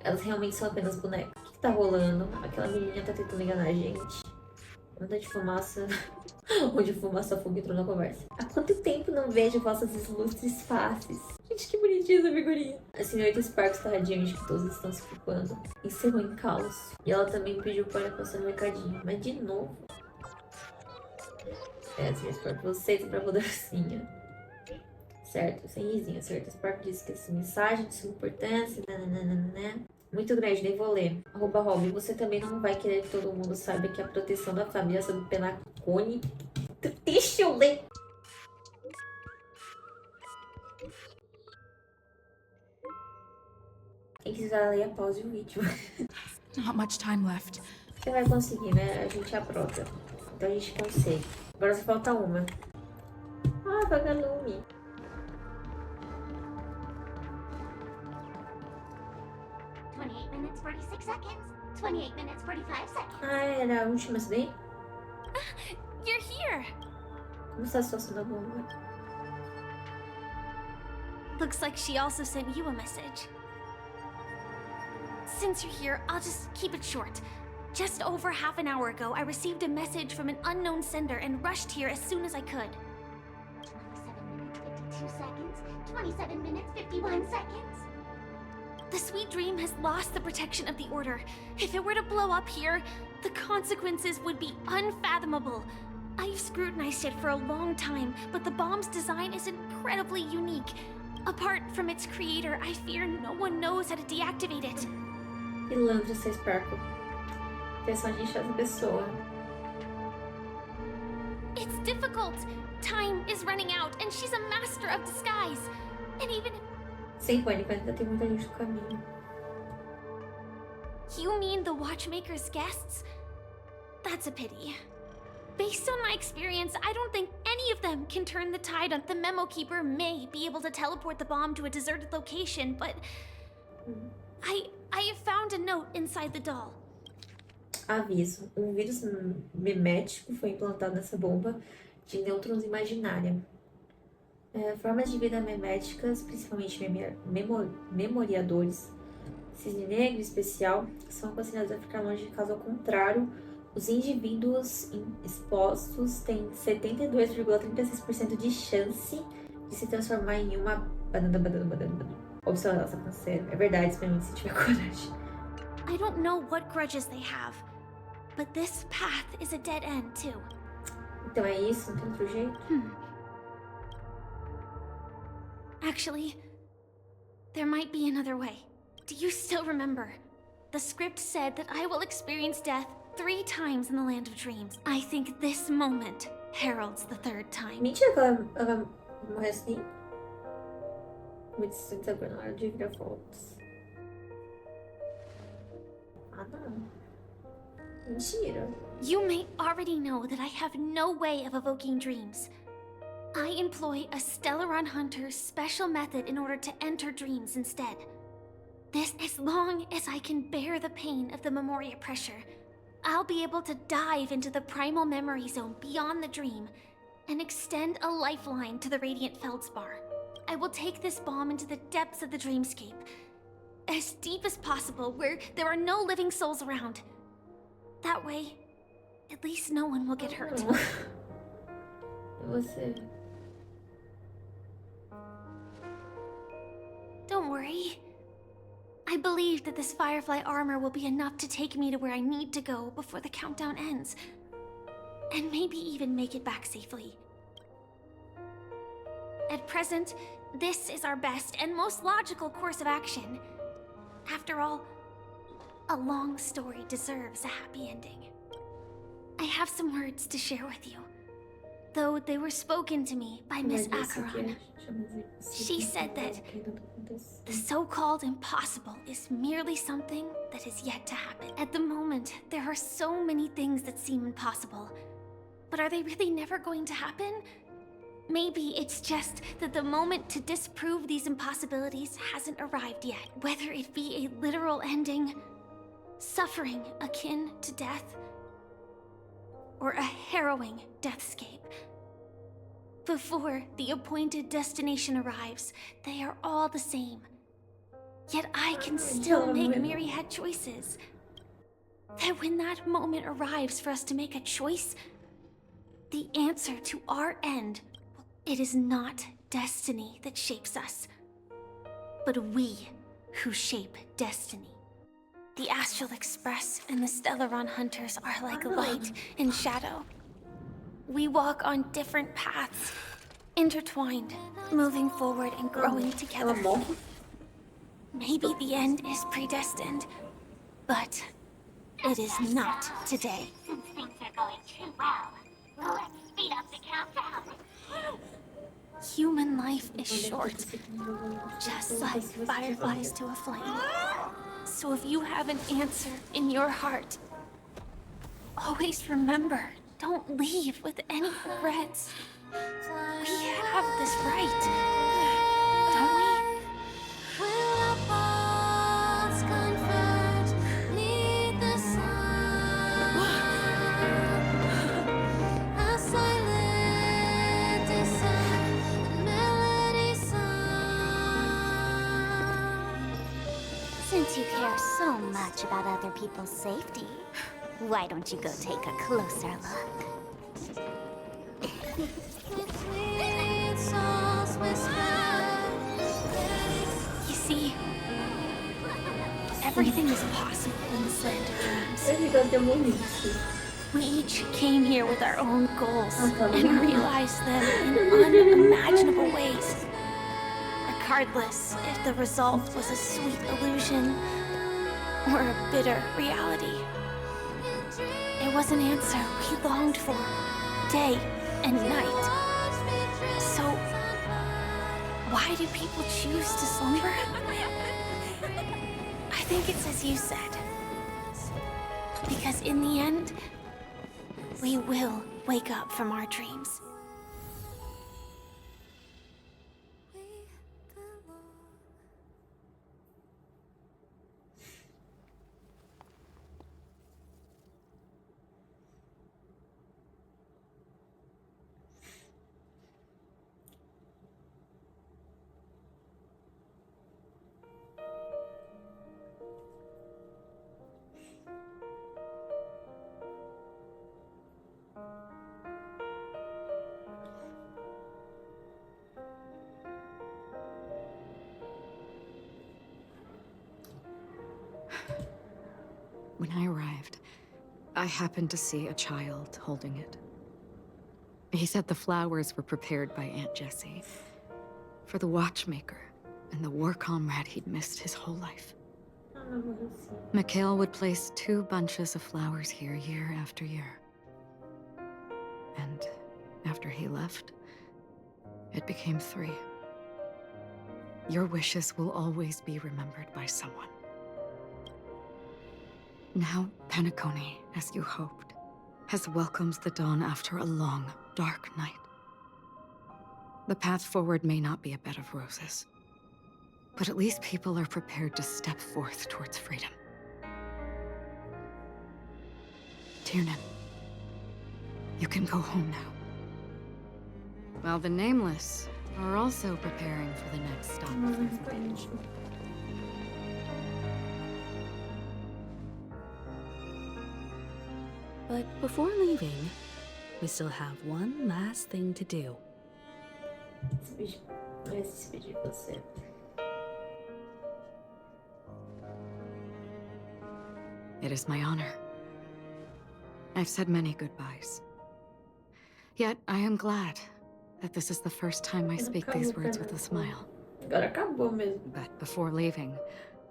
elas realmente são apenas bonecas. O que tá rolando? Aquela menina tá tentando enganar a gente. Onda de fumaça. Onde fumaça fogo entrou na conversa. Há quanto tempo não vejo vossas ilustres faces? Gente, que bonitinha essa figurinha. A senhorita Sparks está radiante que todos estão se ocupando. Encerrou em caos. E ela também pediu para passar no mercadinho. Mas de novo. Senhorita Sparks, vocês e pra poderzinha. Certo, sem risinha. A senhorita Sparks disse que essa mensagem de sua importância. Nananana. Muito grande, nem vou ler. @Robin, você também não vai querer que todo mundo saiba que a proteção da família sob Penacony. Deixa eu ler. Quem quiser ler, pause o vídeo. Not much time left. Você vai conseguir, né? A gente aprova. Então a gente consegue. Agora só falta uma. Ah, vagalume. Minutes, 46 seconds. 28 minutes, 45 seconds. Ah, era a última essa daí? You're here! Como está a situação da bomba? Looks like she also sent you a message. Since you're here, I'll just keep it short. Just over half an hour ago, I received a message from an unknown sender and rushed here as soon as I could. 27 minutes, 51 seconds. The Sweet Dream has lost the protection of the Order. If it were to blow up here, the consequences would be unfathomable. I've scrutinized it for a long time, but the bomb's design is incredibly unique. Apart from its creator, I fear no one knows how to deactivate it. Pilantra, seu Sparkle. Atenção de essa pessoa. It's difficult. Time is running out, and she's a master of disguise. And even if... Sem pânico, ainda tem muita gente no caminho. You mean the watchmaker's guests? That's a pity. Based on my experience, I don't think any of them can turn the tide on. The memo keeper may be able to teleport the bomb to a deserted location, but... I have found a note inside the doll. Aviso. Um vírus memético foi implantado nessa bomba de nêutrons imaginária. Formas de vida meméticas, principalmente memoriadores, cisne negro especial, são aconselhados a ficar longe caso ao contrário, os indivíduos expostos têm 72,36% de chance de se transformar em uma banana. Observa nossa canseira. É verdade, experimente se tiver coragem. I don't know what grudges they have, but this path is a dead end too. Então é isso, não tem outro jeito? Actually, there might be another way. Do you still remember? The script said that I will experience death 3 times in the land of dreams. I think this moment heralds the 3rd time. Mentira que ela vai morrer assim? Muito sensível na hora de virar fotos. Ah, não. Mentira. You may already know that I have no way of evoking dreams. I employ a Stellaron Hunter's special method in order to enter dreams instead. This, as long as I can bear the pain of the Memoria pressure, I'll be able to dive into the primal memory zone beyond the dream and extend a lifeline to the Radiant Feldspar. I will take this bomb into the depths of the dreamscape, as deep as possible where there are no living souls around. That way, at least no one will get hurt. Você. Don't worry. I believe that this Firefly armor will be enough to take me to where I need to go before the countdown ends. And maybe even make it back safely. At present, this is our best and most logical course of action. After all, a long story deserves a happy ending. I have some words to share with you, though they were spoken to me by Miss Acheron. She said that the so-called impossible is merely something that is yet to happen. At the moment, there are so many things that seem impossible, but are they really never going to happen? Maybe it's just that the moment to disprove these impossibilities hasn't arrived yet. Whether it be a literal ending, suffering akin to death, or a harrowing deathscape. Before the appointed destination arrives, they are all the same. Yet I can still make myriad choices. That when that moment arrives for us to make a choice, the answer to our end, it is not destiny that shapes us, but we who shape destiny. The Astral Express and the Stellaron Hunters are like light and shadow. We walk on different paths, intertwined, moving forward and growing together. Maybe the end is predestined, but it is not today. Since things are going too well, let's speed up the countdown. Human life is short, just like fireflies to a flame. So if you have an answer in your heart, always remember, don't leave with any regrets. We have this right, don't we? Since you care so much about other people's safety, why don't you go take a closer look? You see, everything is possible in this land of dreams. We each came here with our own goals and realized them in unimaginable ways. Regardless if the result was a sweet illusion or a bitter reality. It was an answer we longed for, day and night. So, why do people choose to slumber? I think it's as you said. Because in the end, we will wake up from our dreams. When I arrived, I happened to see a child holding it. He said the flowers were prepared by Aunt Jessie for the watchmaker and the war comrade he'd missed his whole life. Mikhail would place 2 bunches of flowers here year after year. And after he left, it became 3. Your wishes will always be remembered by someone. Now, Penacony, as you hoped, has welcomed the dawn after a long, dark night. The path forward may not be a bed of roses, but at least people are prepared to step forth towards freedom. Tiernan, you can go home now. While the Nameless are also preparing for the next stop of their voyage. But before leaving, we still have one last thing to do. It is my honor. I've said many goodbyes. Yet I am glad that this is the first time I speak these words with a smile. But before leaving,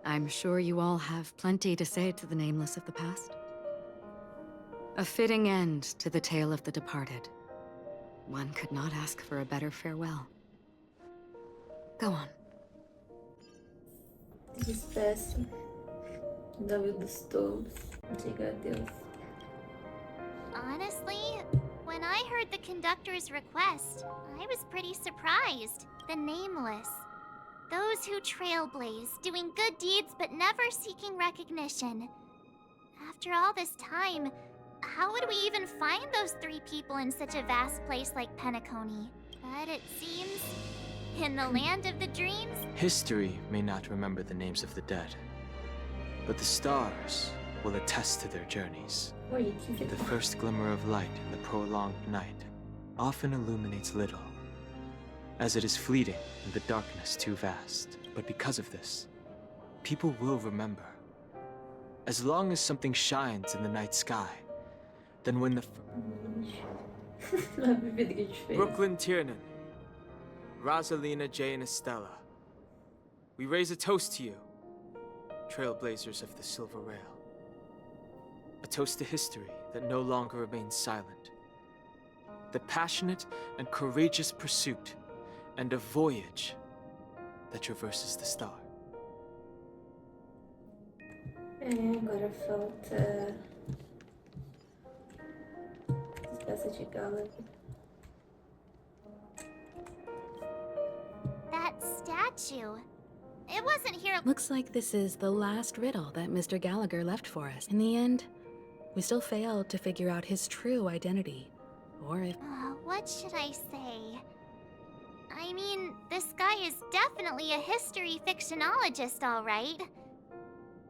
I'm sure you all have plenty to say to the nameless of the past. A fitting end to the tale of the departed. One could not ask for a better farewell. Go on. Despeço da vida dos todos. Diga adeus. Honestly, when I heard the conductor's request, I was pretty surprised. The nameless. Those who trailblaze, doing good deeds but never seeking recognition. After all this time, how would we even find those 3 people in such a vast place like Penacony? But it seems, in the land of the dreams... History may not remember the names of the dead, but the stars will attest to their journeys. The first glimmer of light in the prolonged night often illuminates little, as it is fleeting and the darkness too vast. But because of this, people will remember. As long as something shines in the night sky, then when the Brooklyn Tiernan, Rosalina, Jay, and Estella, we raise a toast to you, trailblazers of the Silver Rail. A toast to history that no longer remains silent. The passionate and courageous pursuit, and a voyage that traverses the star. Agora falta... Despeça de Gallagher. That statue. It wasn't here... Looks like this is the last riddle that Mr. Gallagher left for us. In the end, we still failed to figure out his true identity. Or if... what should I say? I mean, this guy is definitely a history fictionologist, all right.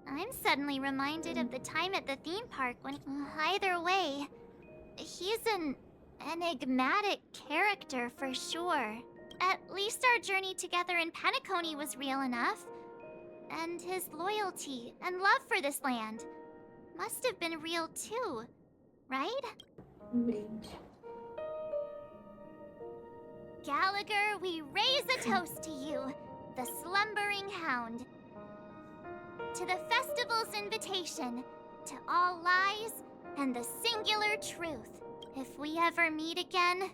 I'm suddenly reminded of the time at the theme park when... Either way, he's an enigmatic character for sure. At least our journey together in Penacony was real enough. And his loyalty and love for this land must have been real too, right? Gallagher, we raise a toast to you, the slumbering hound. To the festival's invitation, to all lies and the singular truth. If we ever meet again,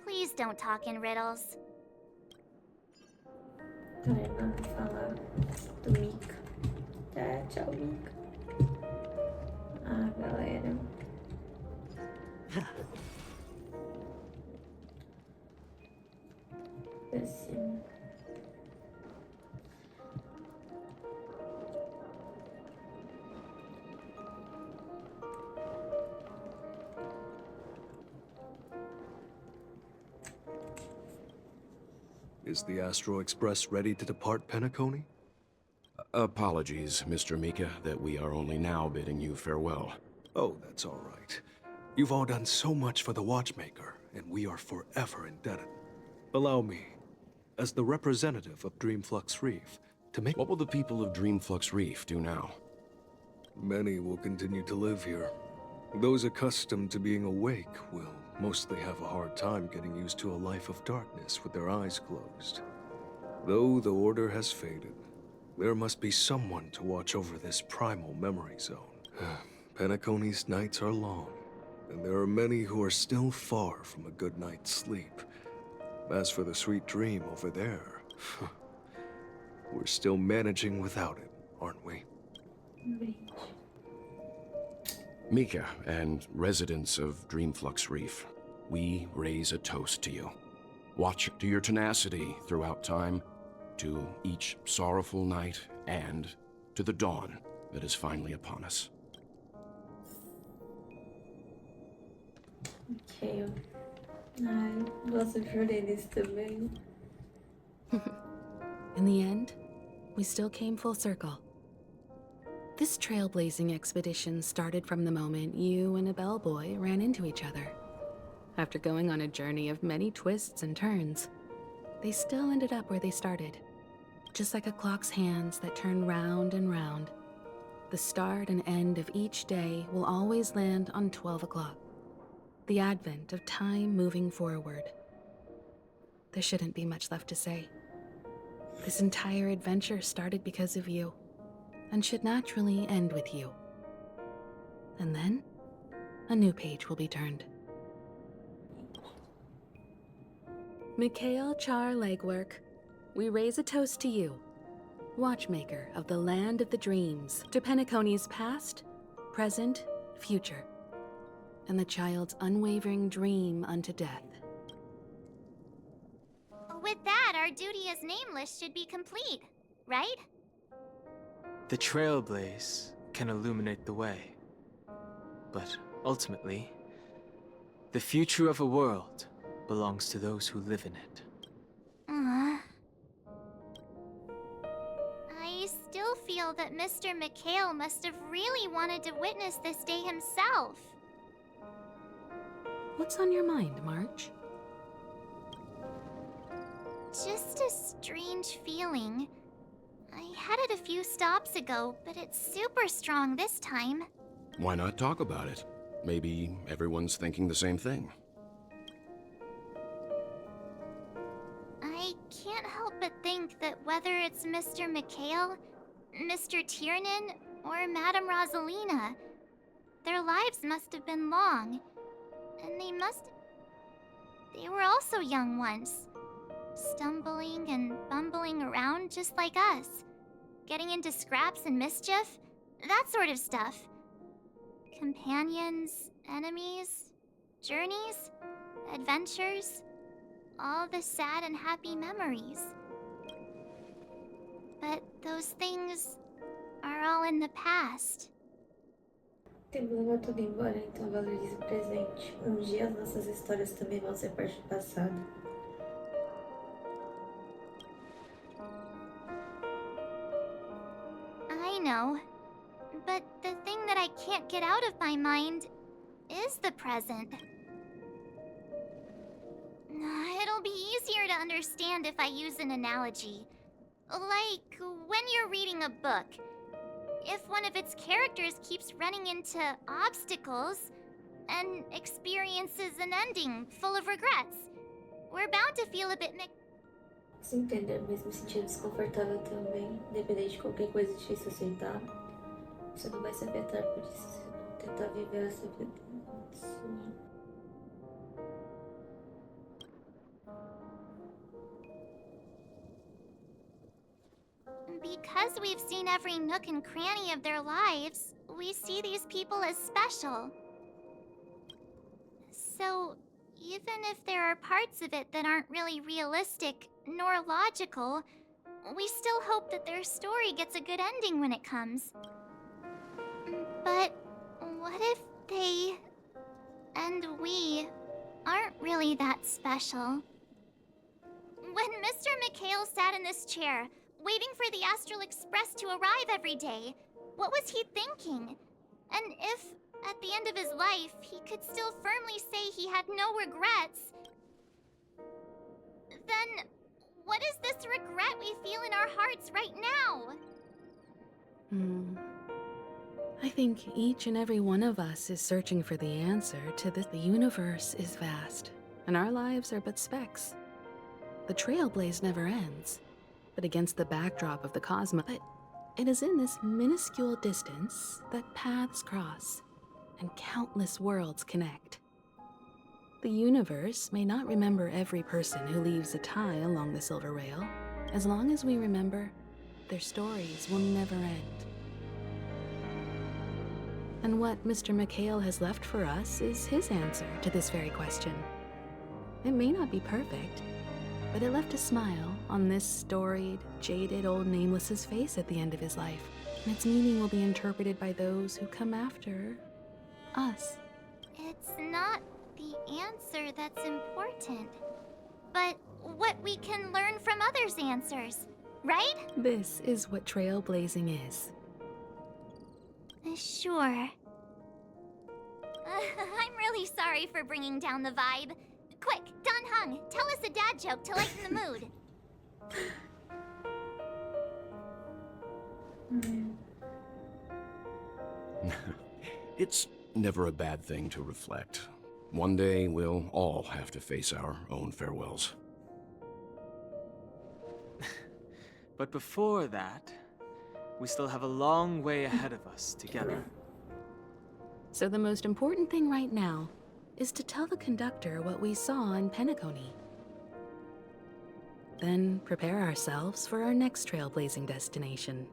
please don't talk in riddles. Vamos falar do Mika. Tá, tchau, Mika. Ah, galera. Péssimo. Is the Astro Express ready to depart Penacony? Apologies, Mr. Mika, that we are only now bidding you farewell. Oh, that's all right. You've all done so much for the Watchmaker, and we are forever indebted. Allow me, as the representative of Dreamflux Reef, to make... What will the people of Dreamflux Reef do now? Many will continue to live here. Those accustomed to being awake will mostly have a hard time getting used to a life of darkness with their eyes closed. Though the order has faded, there must be someone to watch over this primal memory zone. Penacony's nights are long, and there are many who are still far from a good night's sleep. As for the sweet dream over there, we're still managing without it, aren't we? Mika and residents of Dreamflux Reef, we raise a toast to you. Watch to your tenacity throughout time, to each sorrowful night, and to the dawn that is finally upon us. Ok. Ai, nossa, eu chorei nisso também. In the end, we still came full circle. This trailblazing expedition started from the moment you and a bellboy ran into each other. After going on a journey of many twists and turns, they still ended up where they started. Just like a clock's hands that turn round and round, the start and end of each day will always land on 12 o'clock. The advent of time moving forward. There shouldn't be much left to say. This entire adventure started because of you, and should naturally end with you. And then, a new page will be turned. Mikhail Char Legwork, we raise a toast to you, watchmaker of the land of the dreams, to Penacony's past, present, future, and the child's unwavering dream unto death. With that, our duty as nameless should be complete, right? The trailblaze can illuminate the way. But ultimately, the future of a world belongs to those who live in it. I still feel that Mr. Mikhail must have really wanted to witness this day himself. What's on your mind, March? Just a strange feeling. I had it a few stops ago, but it's super strong this time. Why not talk about it? Maybe everyone's thinking the same thing. I can't help but think that whether it's Mr. Mikhail, Mr. Tiernan, or Madame Rosalina, their lives must have been long. And they were also young once. Stumbling and bumbling around just like us. Getting into scraps and mischief, that sort of stuff. Companions, enemies, journeys, adventures, all the sad and happy memories. But those things are all in the past. Tempo leva tudo embora, então valorize o presente. Dia as nossas histórias também vão ser parte do passado. I know, but the thing that I can't get out of my mind is the present. It'll be easier to understand if I use an analogy. Like when you're reading a book. If one of its characters keeps running into obstacles and experiences an ending full of regrets, we're bound to feel a bit Se entender, mas me sentir desconfortável também, independente de qualquer coisa difícil aceitar. Você não vai se afetar por isso se não tentar viver essa vida sua. Because we've seen every nook and cranny of their lives, we see these people as special. So, even if there are parts of it that aren't really realistic nor logical, we still hope that their story gets a good ending when it comes. But what if they and we aren't really that special? When Mr. Mikhail sat in this chair, waiting for the Astral Express to arrive every day, what was he thinking? And if, at the end of his life, he could still firmly say he had no regrets, then what is this regret we feel in our hearts right now? I think each and every one of us is searching for the answer to this. The universe is vast, and our lives are but specks. The trailblaze never ends, but against the backdrop of the cosmos. But it is in this minuscule distance that paths cross and countless worlds connect. The universe may not remember every person who leaves a tie along the silver rail. As long as we remember, their stories will never end. And what Mr. Mikhail has left for us is his answer to this very question. It may not be perfect, but it left a smile on this storied, jaded old nameless's face at the end of his life, and its meaning will be interpreted by those who come after us. It's not the answer that's important, but what we can learn from others' answers, right? This is what trailblazing is. Sure. I'm really sorry for bringing down the vibe. Quick, Don Hung, tell us a dad joke to lighten the mood. It's never a bad thing to reflect. One day, we'll all have to face our own farewells. But before that, we still have a long way ahead of us together. So the most important thing right now is to tell the conductor what we saw in Penacony. Then prepare ourselves for our next trailblazing destination.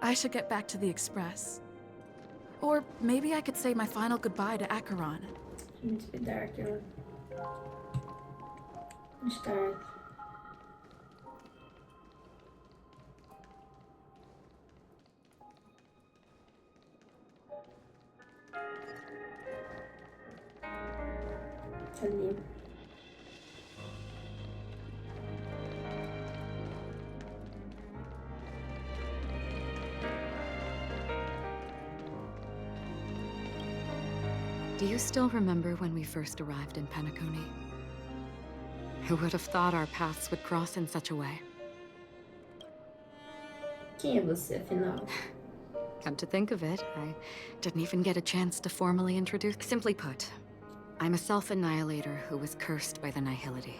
I should get back to the Express. Or maybe I could say my final goodbye to Acheron. Needs to be darker. It's dark. Ali. Do you still remember when we first arrived in Penacony? Who would have thought our paths would cross in such a way? Quem é você, afinal? Come to think of it, I didn't even get a chance to formally introduce. Simply put, I'm a self-annihilator who was cursed by the nihility.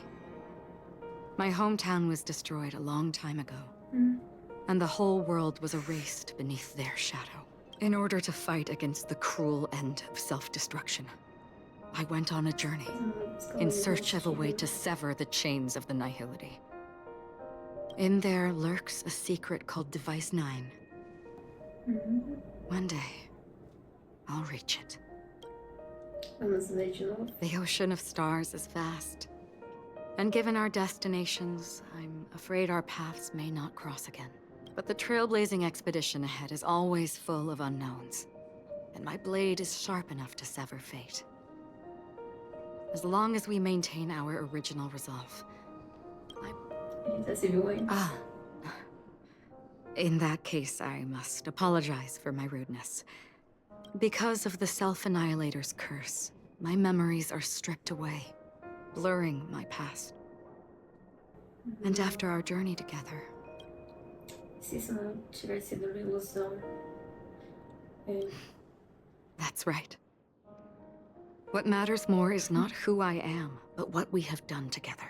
My hometown was destroyed a long time ago, and the whole world was erased beneath their shadow. In order to fight against the cruel end of self-destruction, I went on a journey in search of a way to sever the chains of the nihility. In there lurks a secret called Device 9. One day, I'll reach it. Vamos ver de novo. The ocean of stars is vast, and given our destinations, I'm afraid our paths may not cross again. But the trailblazing expedition ahead is always full of unknowns, and my blade is sharp enough to sever fate. As long as we maintain our original resolve. In that case, I must apologize for my rudeness. Because of the Self-Annihilator's curse, my memories are stripped away, blurring my past. And after our journey together, Se isso não tivesse sido uma ilusão. That's right. What matters more is not who I am, but what we have done together.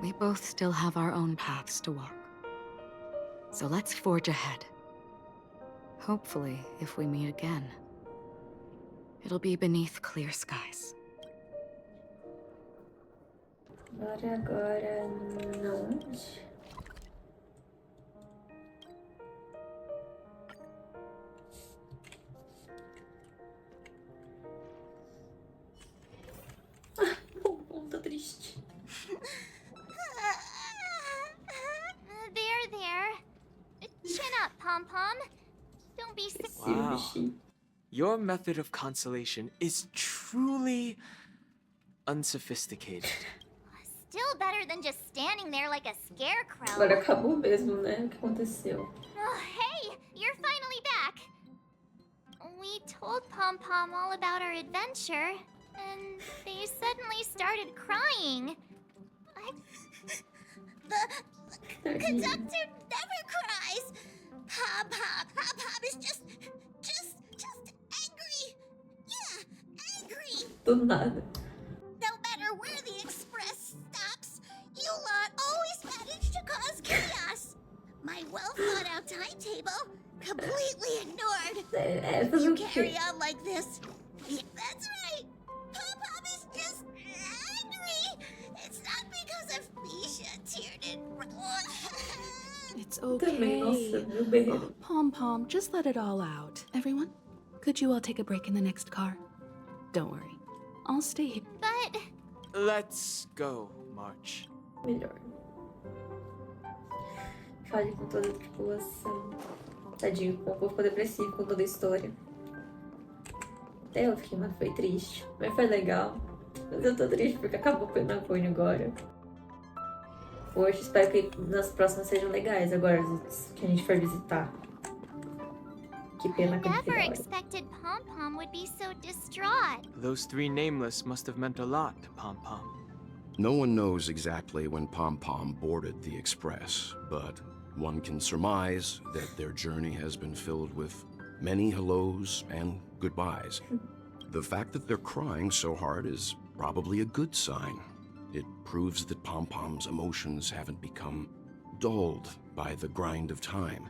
We both still have our own paths to walk. So let's forge ahead. Hopefully, if we meet again, it'll be beneath clear skies. Agora não. Tô triste. There. Chin up, Pom-Pom. Don't be so... Wow. Your method of consolation is truly unsophisticated. Still better than just standing there like a scarecrow. Agora acabou mesmo, né? O que aconteceu? Oh, hey! You're finally back! We told Pom-Pom all about our adventure, and they suddenly started crying. The conductor never cries. Pom-Pom is just angry. Yeah, angry. Do nada. No matter where the express stops, you lot always manage to cause chaos. My well-thought-out timetable completely ignored. You carry on like this. Yeah, that's right. Pom-Pom is just angry. It's not because of Misha, Tiernan. It's okay. Oh, Pom-Pom, just let it all out. Everyone, could you all take a break in the next car? Don't worry. I'll stay here. But... Let's go, March. Melhor. Fale com toda a tripulação. Tadinho, com um pouco depressivo com toda a história. Até eu fiquei, mas foi triste. Mas foi legal. Mas eu tô triste porque acabou o Penacony agora. Poxa, espero que nas próximas sejam legais agora, que a gente for visitar. Que pena que Never expected Pom Pom would be so distraught. Those three nameless must have meant a lot to Pom Pom. No one knows exactly when Pom Pom boarded the Express, but one can surmise that their journey has been filled with many hellos and goodbyes. The fact that they're crying so hard is probably a good sign. It proves that Pom Pom's emotions haven't become dulled by the grind of time.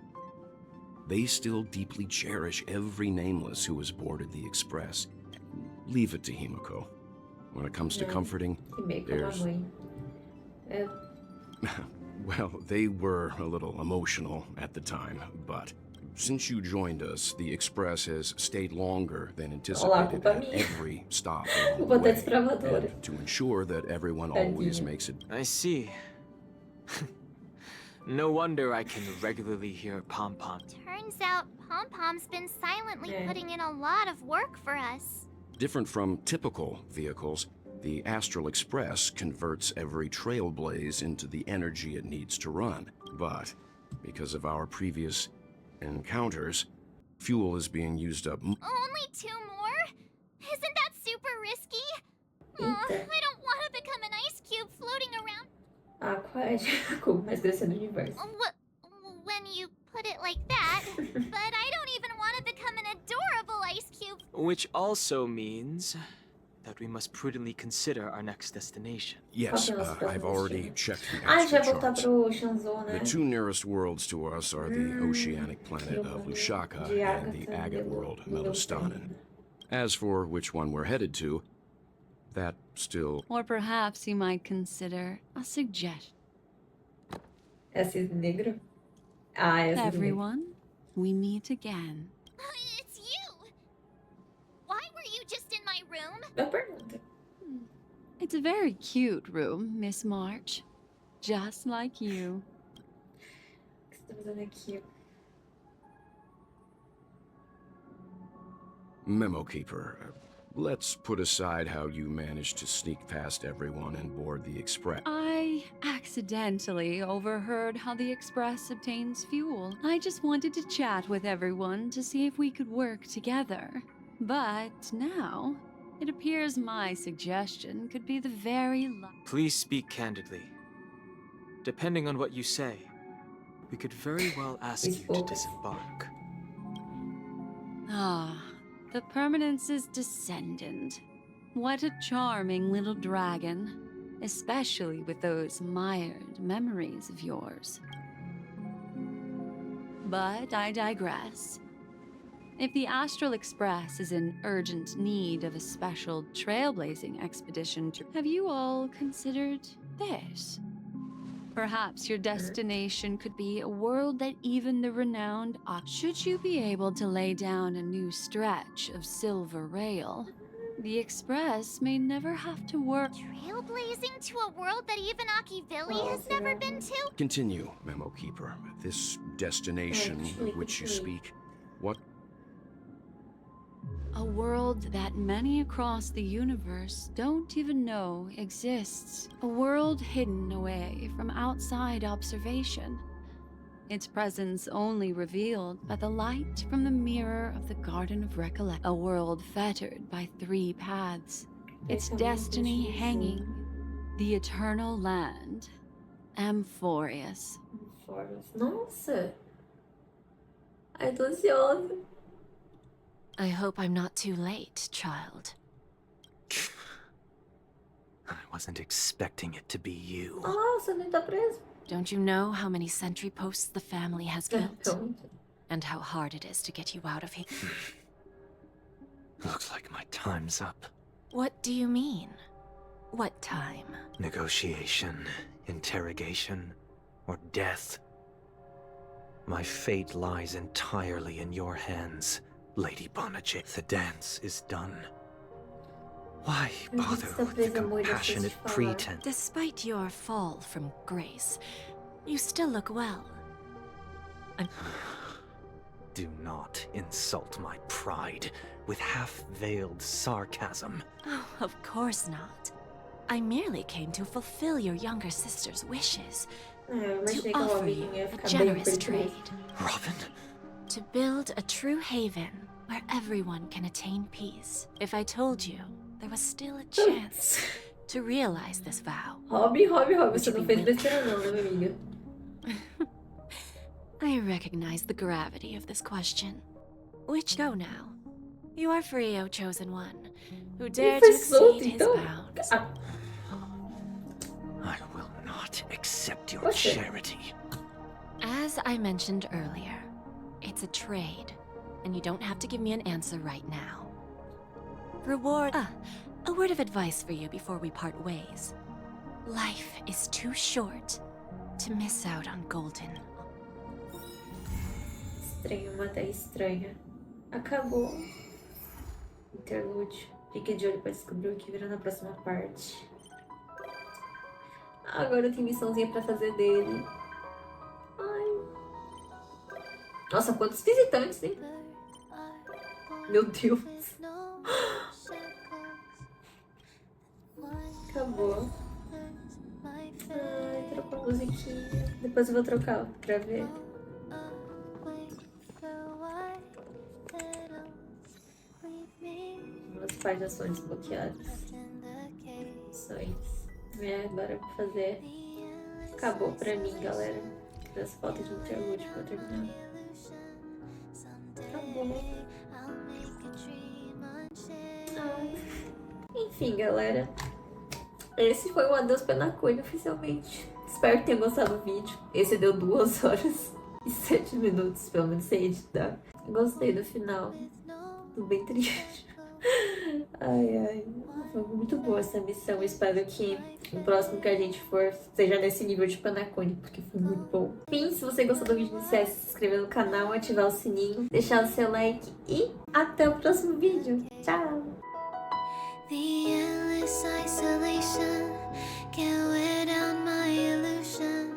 They still deeply cherish every nameless who has boarded the Express. Leave it to Himeko. When it comes to comforting, there's... Well, they were a little emotional at the time, but since you joined us, the Express has stayed longer than anticipated at every stop along the way, and to ensure that everyone always makes it... I see. No wonder I can regularly hear Pom Pom. Turns out Pom Pom's been silently putting in a lot of work for us. Different from typical vehicles, the Astral Express converts every trailblaze into the energy it needs to run. But because of our previous encounters, fuel is being used up. Only 2 more? Isn't that super risky? I don't want to become an ice cube floating around. When you put it like that, but I don't even want to become an adorable ice cube. Which also means that we must prudently consider our next destination. Yes, I've already checked the astral charts. The 2 nearest worlds to us are the oceanic planet of Lushaka and the agate world, Melostanen. As for which one we're headed to, that still... Or perhaps you might consider a suggestion. Everyone, we meet again. It's you! Why were you just in my room? It's a very cute room, Miss March. Just like you. Memo Keeper, let's put aside how you managed to sneak past everyone and board the Express. I accidentally overheard how the Express obtains fuel. I just wanted to chat with everyone to see if we could work together. But now, it appears my suggestion could be the very Please speak candidly. Depending on what you say, we could very well ask you to disembark. Ah, the Permanence's descendant. What a charming little dragon, especially with those mired memories of yours. But I digress. If the Astral Express is in urgent need of a special trailblazing expedition, have you all considered this? Perhaps your destination could be a world that even the renowned should you be able to lay down a new stretch of silver rail, the Express may never have to work. Trailblazing to a world that even Akivilli has never been to? Continue, Memo Keeper. This destination of which you speak, what? A world that many across the universe don't even know exists. A world hidden away from outside observation. Its presence only revealed by the light from the mirror of the Garden of Recollection. A world fettered by 3 paths. Its destiny hanging. The eternal land. Amphorius. Nossa! Ai, tô ansiosa. I hope I'm not too late, child. I wasn't expecting it to be you. Nossa, nem tá preso. Don't you know how many sentry posts the family has built? And how hard it is to get you out of here? Looks like my time's up. What do you mean? What time? Negotiation, interrogation, or death. My fate lies entirely in your hands, Lady Bonajade. The dance is done. Why bother with the compassionate pretense? Despite your fall from grace, you still look well. Do not insult my pride with half-veiled sarcasm. Oh, of course not. I merely came to fulfill your younger sister's wishes. Eu To imaginei que o offer Robin you ia a ficar bem generous preso. trade. Robin? To build a true haven where everyone can attain peace. If I told you there was still a chance to realize this vow. Robin, would você you não be fez willing? besteira não, né, minha amiga? I recognize the gravity of this question. Which go now? You are free, O chosen one, who dare to exceed his bounds. I will not accept your charity. As I mentioned earlier, it's a trade, and you don't have to give me an answer right now. Reward. A word of advice for you before we part ways. Life is too short to miss out on golden. Estranho, uma terra estranha. Acabou. Interlúdio. Fique de olho para descobrir o que virá na próxima parte. Agora tem missãozinha pra fazer dele. Ai. Nossa, quantos visitantes, hein? Meu Deus. Acabou. Ai, trocou a musiquinha. Depois eu vou trocar pra ver. As páginas são desbloqueadas. Ações. Agora pra fazer. Acabou pra mim, galera. Das fotos de interlúdio pra eu terminar. Acabou. Enfim, galera. Esse foi o Adeus Penacony oficialmente. Espero que tenham gostado do vídeo. Esse deu 2 horas e 7 minutos, pelo menos sem editar. Gostei do final. Tô bem triste. Ai, foi muito boa essa missão. Espero que o próximo que a gente for seja nesse nível de Penacony, porque foi muito bom. Enfim, se você gostou do vídeo, não esquece de se inscrever no canal, ativar o sininho, deixar o seu like e até o próximo vídeo. Tchau! The endless isolation can't wear down my illusion.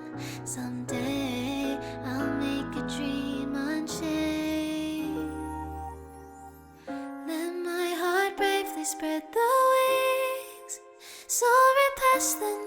Someday I'll make a dream unchained. Let my heart bravely spread the wings, soaring past the